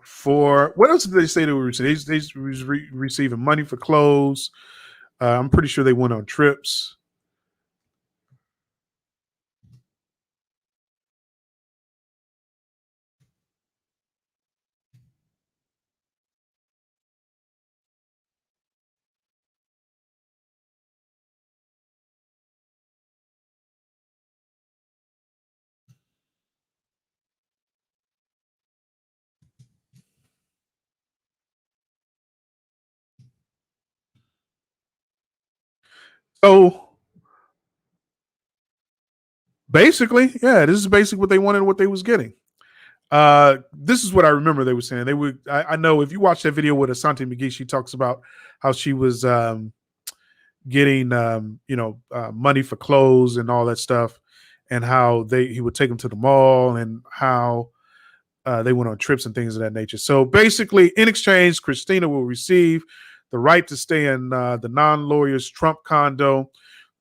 For what else did they say they were receiving? They was receiving money for clothes. I'm pretty sure they went on trips. So basically, yeah, this is basically what they wanted, what they was getting. This is what I remember they were saying. They would. I know if you watch that video with Asante McGee, she talks about how she was getting money for clothes and all that stuff, and how he would take them to the mall, and how they went on trips and things of that nature. So basically, in exchange, Christina will receive the right to stay in the non-lawyer's Trump condo,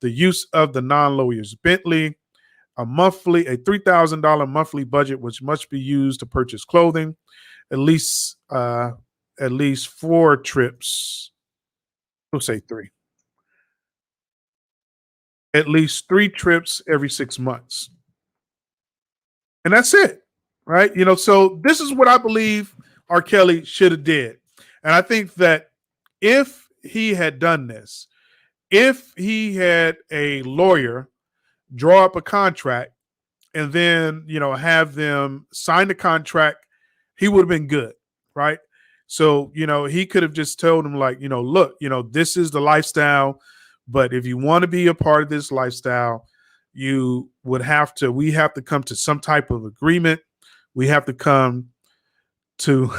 the use of the non-lawyer's Bentley, a $3,000 monthly budget, which must be used to purchase clothing, at least uh, at least 4 trips. We'll say three. At least 3 trips every 6 months, and that's it, right? So this is what I believe R. Kelly should have did, and I think that if he had done this, if he had a lawyer draw up a contract and then have them sign the contract, he would have been good, right? So he could have just told him, like, look, this is the lifestyle, but if you want to be a part of this lifestyle, we have to come to some type of agreement. We have to come to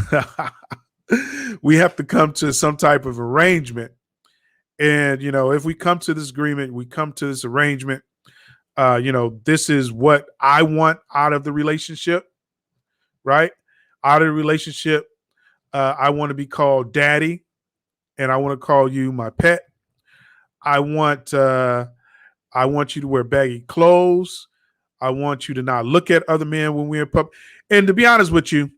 we have to come to some type of arrangement. And if we come to this agreement, we come to this arrangement, this is what I want out of the relationship, right? Out of the relationship, I want to be called daddy, and I want to call you my pet. I want I want you to wear baggy clothes. I want you to not look at other men when we're in public. And to be honest with you,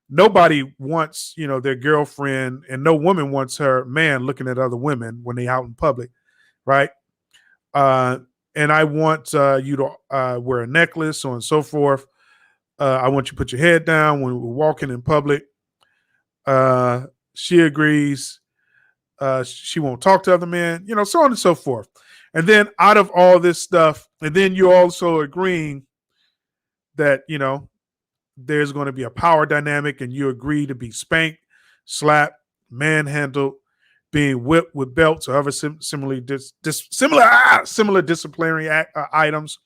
nobody wants their girlfriend, and no woman wants her man looking at other women when they out in public, right? Uh, and I want you to wear a necklace, so on and so forth. I want you to put your head down when we're walking in public. She agrees. She won't talk to other men, so on and so forth. And then out of all this stuff, and then you're also agreeing that, there's going to be a power dynamic, and you agree to be spanked, slapped, manhandled, being whipped with belts or other similar disciplinary items.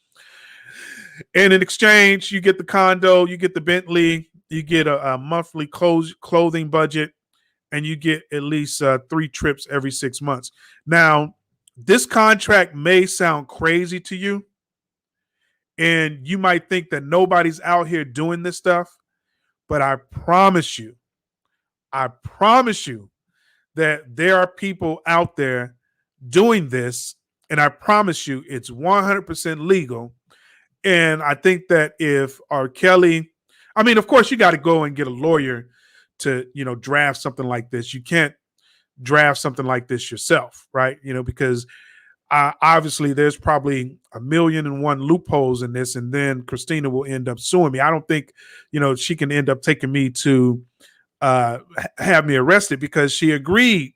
And in exchange, you get the condo, you get the Bentley, you get a monthly clothing budget, and you get at least 3 trips every 6 months. Now, this contract may sound crazy to you, and you might think that nobody's out here doing this stuff, but I promise you that there are people out there doing this, and I promise you it's 100% legal. And I think that if R. Kelly, I mean, of course, you got to go and get a lawyer to, draft something like this. You can't draft something like this yourself, right? Because obviously there's probably 1,000,001 loopholes in this, and then Christina will end up suing me. I don't think, she can end up taking me to have me arrested, because she agreed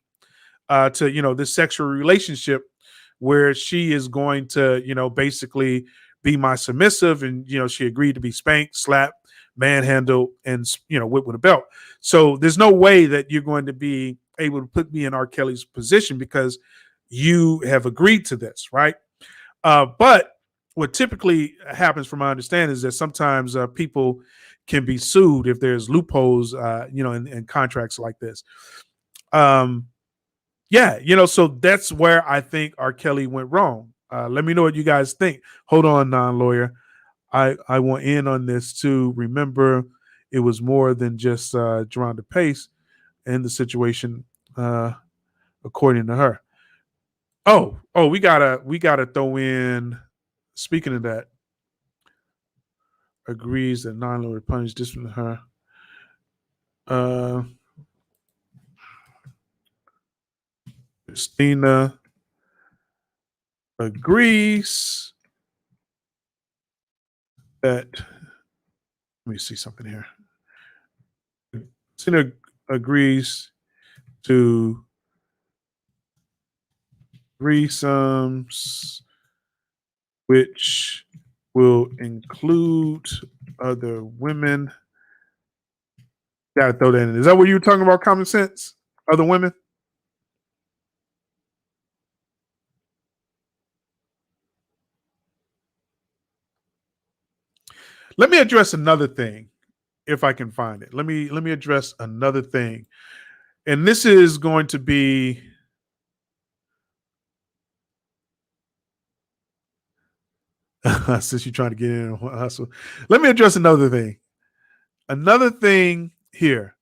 to this sexual relationship where she is going to basically be my submissive, and she agreed to be spanked, slapped, manhandled, and whipped with a belt. So there's no way that you're going to be able to put me in R. Kelly's position, because you have agreed to this, right? But what typically happens, from my understanding, is that sometimes people can be sued if there's loopholes, in contracts like this. Yeah, so that's where I think R. Kelly went wrong. Let me know what you guys think. Hold on, non-lawyer. I want in on this too. Remember, it was more than just Jerhonda Pace in the situation, according to her. Oh, we gotta throw in. Speaking of that, agrees that non-lawyer punished this from her. Uh, Christina agrees that. Let me see something here. Christina agrees to threesomes, which will include other women. Gotta throw that in. Is that what you were talking about? Common sense? Other women? Let me address another thing if I can find it. Let me address another thing. And this is going to be since you're trying to get in and hustle. Let me address another thing. Another thing here.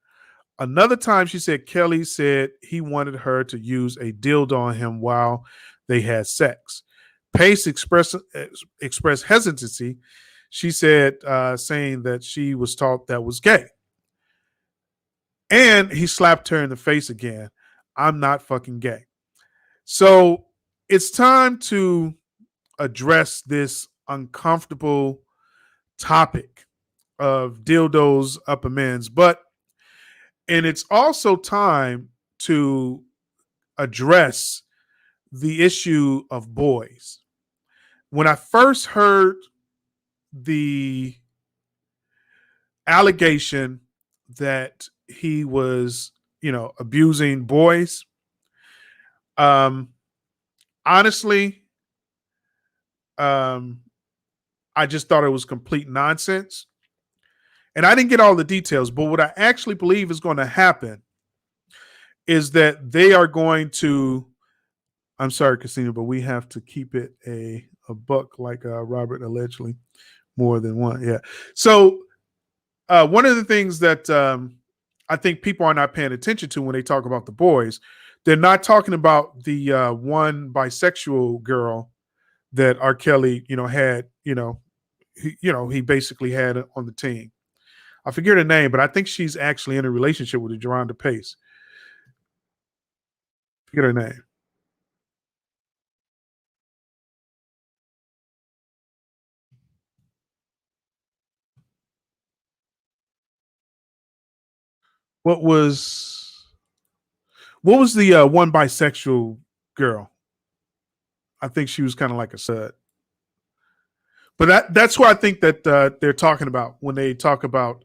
Another time she said Kelly said he wanted her to use a dildo on him while they had sex. Pace expressed hesitancy. She said, saying that she was taught that was gay. And he slapped her in the face again. I'm not fucking gay. So it's time to address this uncomfortable topic of dildos up a men's butt. And it's also time to address the issue of boys. When I first heard the allegation that he was, abusing boys, um, honestly, um, I just thought it was complete nonsense. And I didn't get all the details, but what I actually believe is going to happen is that they are going to. I'm sorry, Casino, but we have to keep it a buck, like Robert allegedly more than one. Yeah. So one of the things that I think people are not paying attention to when they talk about the boys, they're not talking about the one bisexual girl that R. Kelly, had, he basically had on the team. I forget her name, but I think she's actually in a relationship with Jerhonda Pace. Forget her name. What was the one bisexual girl? I think she was kind of like a stud. But that's what I think that they're talking about when they talk about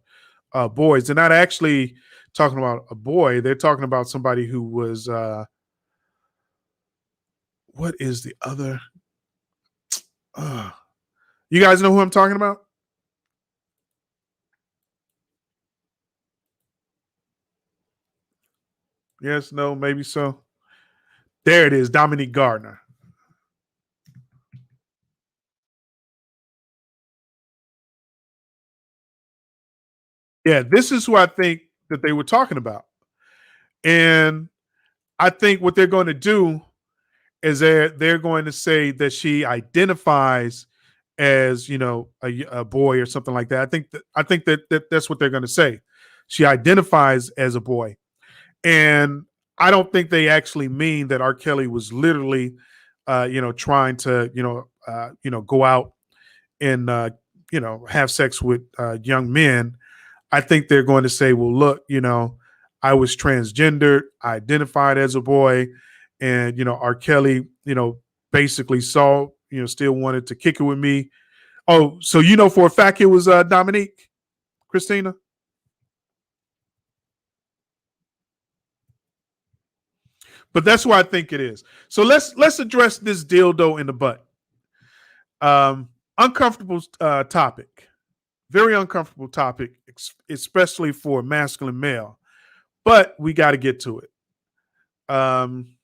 boys. They're not actually talking about a boy. They're talking about somebody who was what is the other? Uh, you guys know who I'm talking about? Yes, no, maybe so. There it is, Dominique Gardner. Yeah, this is who I think that they were talking about. And I think what they're going to do is they're going to say that she identifies as a boy or something like that. I think that that's what they're going to say. She identifies as a boy, and I don't think they actually mean that R. Kelly was literally, trying to go out and have sex with young men. I think they're going to say, well, look, I was transgendered, I identified as a boy, and R. Kelly, basically saw, still wanted to kick it with me. Oh, so for a fact it was Dominique, Christina? But that's what I think it is. So let's address this dildo in the butt. Uncomfortable topic. Very uncomfortable topic, especially for a masculine male. But we got to get to it. Um,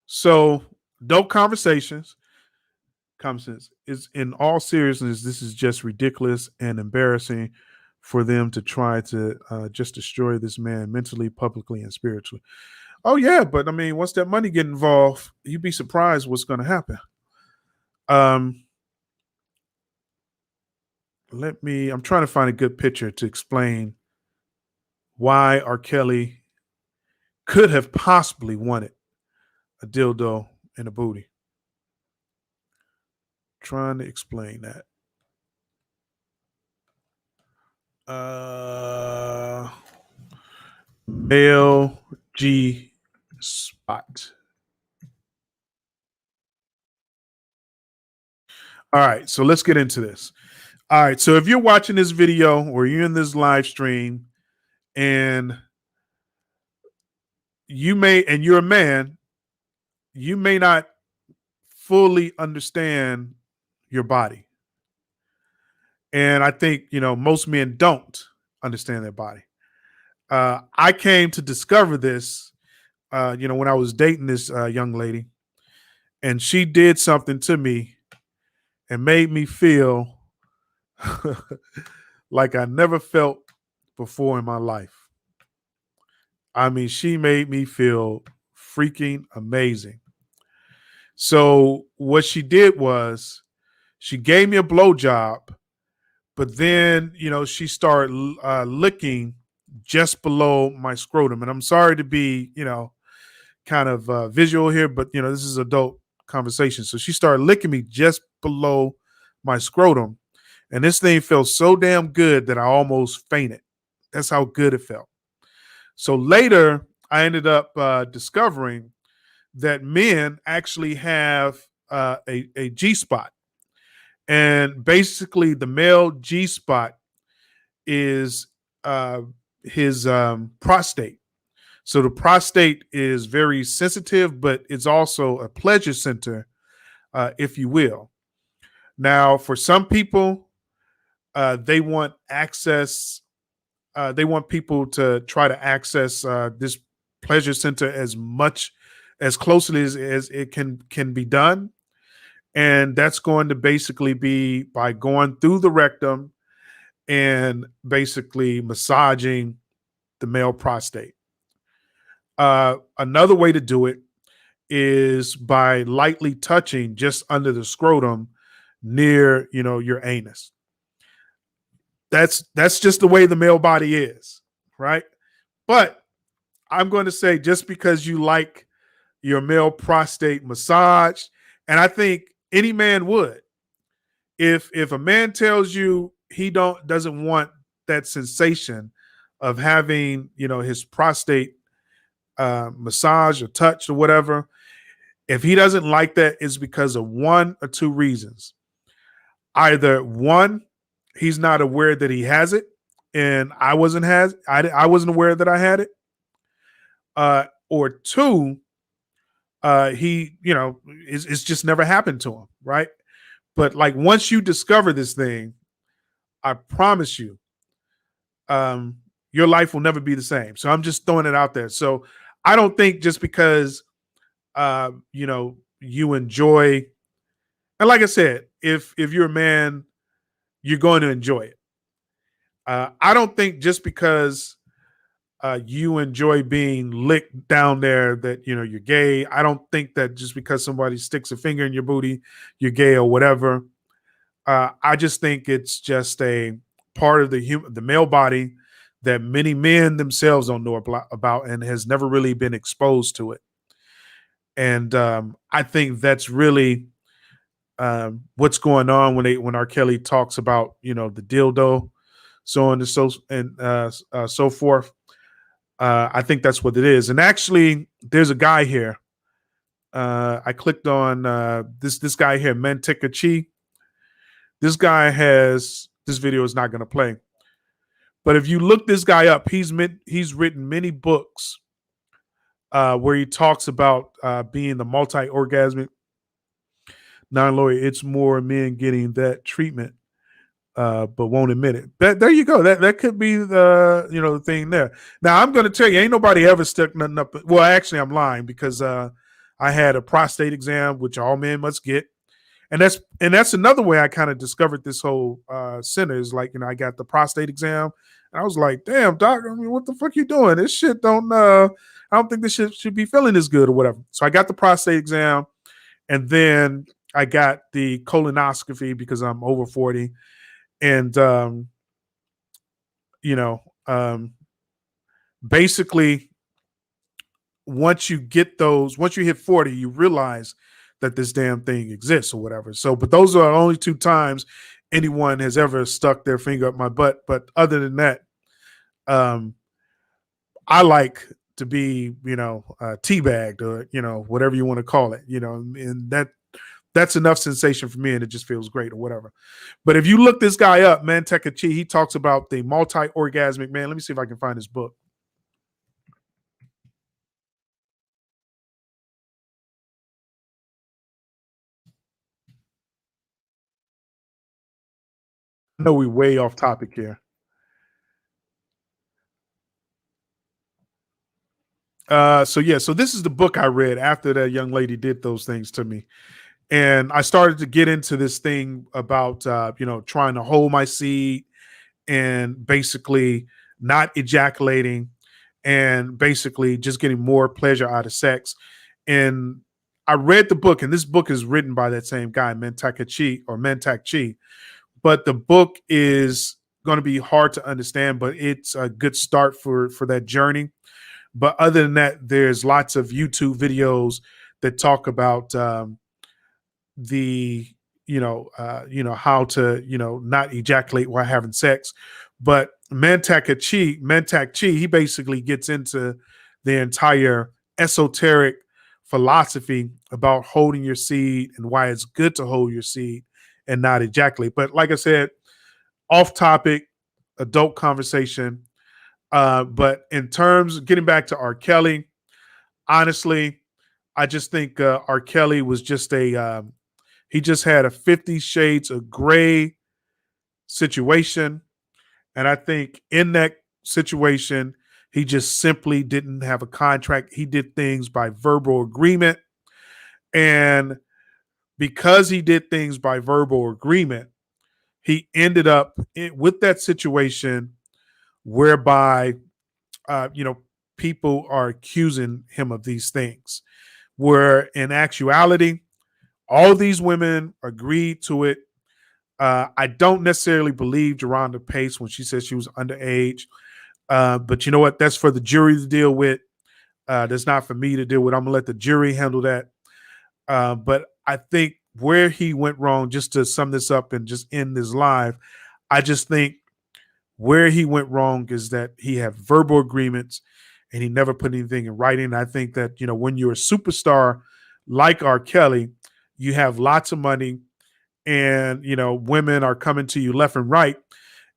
so adult conversations, common sense is in all seriousness. This is just ridiculous and embarrassing for them to try to just destroy this man mentally, publicly, and spiritually. Oh yeah, but I mean, once that money get involved, you'd be surprised what's going to happen. Um, I'm trying to find a good picture to explain why R. Kelly could have possibly wanted a dildo and a booty. Trying to explain that. Uh, Male G spot. All right, so let's get into this. All right, so if you're watching this video or you're in this live stream and you're a man you may not fully understand your body. And I think, most men don't understand their body. I came to discover this, when I was dating this young lady, and she did something to me and made me feel like I never felt before in my life. I mean, she made me feel freaking amazing. So what she did was she gave me a blowjob, but then she started licking just below my scrotum. And I'm sorry to be kind of visual here, but this is adult conversation. So she started licking me just below my scrotum, and this thing felt so damn good that I almost fainted. That's how good it felt. So later, I ended up discovering that men actually have a G spot. And basically, the male G spot is uh, his prostate. So the prostate is very sensitive, but it's also a pleasure center, if you will. Now, for some people, they want access. They want people to try to access this pleasure center as closely as it can be done, and that's going to basically be by going through the rectum and basically massaging the male prostate. Another way to do it is by lightly touching just under the scrotum near, your anus. That's just the way the male body is, right? But I'm going to say, just because you like your male prostate massaged, and I think any man would, if a man tells you he doesn't want that sensation of having, his prostate massage or touch or whatever, if he doesn't like that, it's because of one or two reasons. Either one, he's not aware that he has it, and I wasn't aware that I had it. Or two, he, it's just never happened to him, right? But like, once you discover this thing, I promise you, your life will never be the same. So I'm just throwing it out there. So I don't think just because you enjoy, and like I said, if you're a man, you're going to enjoy it. I don't think just because you enjoy being licked down there that you're gay. I don't think that just because somebody sticks a finger in your booty, you're gay or whatever. I just think it's just a part of the male body that many men themselves don't know about and has never really been exposed to it. And I think that's really what's going on when R. Kelly talks about the dildo, so on and so forth. I think that's what it is. And actually, there's a guy here. I clicked on this guy here, Manteca Chi. This guy has this video is not going to play, but if you look this guy up, he's written many books where he talks about being the multi-orgasmic non-lawyer. It's more men getting that treatment, but won't admit it. But there you go. That could be the thing there. Now I'm going to tell you, ain't nobody ever stuck nothing up. Well, actually, I'm lying because I had a prostate exam, which all men must get, and that's another way I kind of discovered this whole center is like I got the prostate exam, and I was like, damn, doc, I mean, what the fuck you doing? This shit don't. I don't think this shit should be feeling as good or whatever. So I got the prostate exam, and then I got the colonoscopy because I'm over 40. And, basically, once you hit 40, you realize that this damn thing exists or whatever. So, but those are only two times anyone has ever stuck their finger up my butt. But other than that, I like to be, teabagged or, whatever you want to call it, and that's enough sensation for me, and it just feels great or whatever. But if you look this guy up, Manteca Chi, he talks about the multi-orgasmic man. Let me see if I can find his book. I know we way off topic here. So this is the book I read after that young lady did those things to me. And I started to get into this thing about trying to hold my seed and basically not ejaculating and basically just getting more pleasure out of sex. And I read the book, and this book is written by that same guy, Mantak Chi. But the book is going to be hard to understand, but it's a good start for that journey. But other than that, there's lots of YouTube videos that talk about the how to not ejaculate while having sex. But Mantak Chi, he basically gets into the entire esoteric philosophy about holding your seed and why it's good to hold your seed and not ejaculate. But like I said, off topic, adult conversation. But in terms of getting back to R. Kelly, honestly, I just think R. Kelly was just he just had a 50 Shades of Gray situation. And I think in that situation, he just simply didn't have a contract. He did things by verbal agreement. And because he did things by verbal agreement, he ended up with that situation whereby, people are accusing him of these things, where in actuality, all these women agreed to it. I don't necessarily believe Jerhonda Pace when she says she was underage. But you know what? That's for the jury to deal with. That's not for me to deal with. I'm going to let the jury handle that. But I think where he went wrong, just to sum this up and just end this live, I just think where he went wrong is that he had verbal agreements and he never put anything in writing. I think that, when you're a superstar like R. Kelly, you have lots of money and, women are coming to you left and right.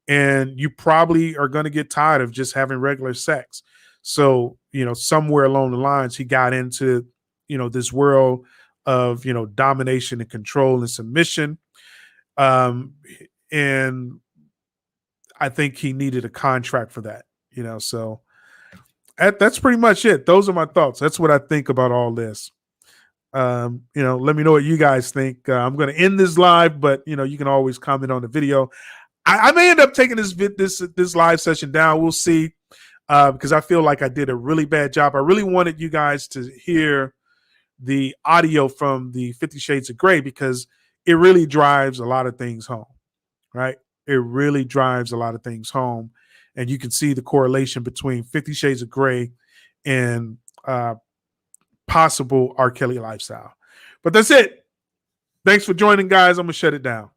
And you probably are going to get tired of just having regular sex. So, somewhere along the lines, he got into, this world of, domination and control and submission. Um, and I think he needed a contract for that, so that's pretty much it. Those are my thoughts. That's what I think about all this. Let me know what you guys think. I'm going to end this live, but you can always comment on the video. I may end up taking this live session down. We'll see, because I feel like I did a really bad job. I really wanted you guys to hear the audio from the 50 Shades of Grey because it really drives a lot of things home, right? It really drives a lot of things home. And you can see the correlation between 50 Shades of Grey and possible R. Kelly lifestyle. But that's it. Thanks for joining, guys. I'm going to shut it down.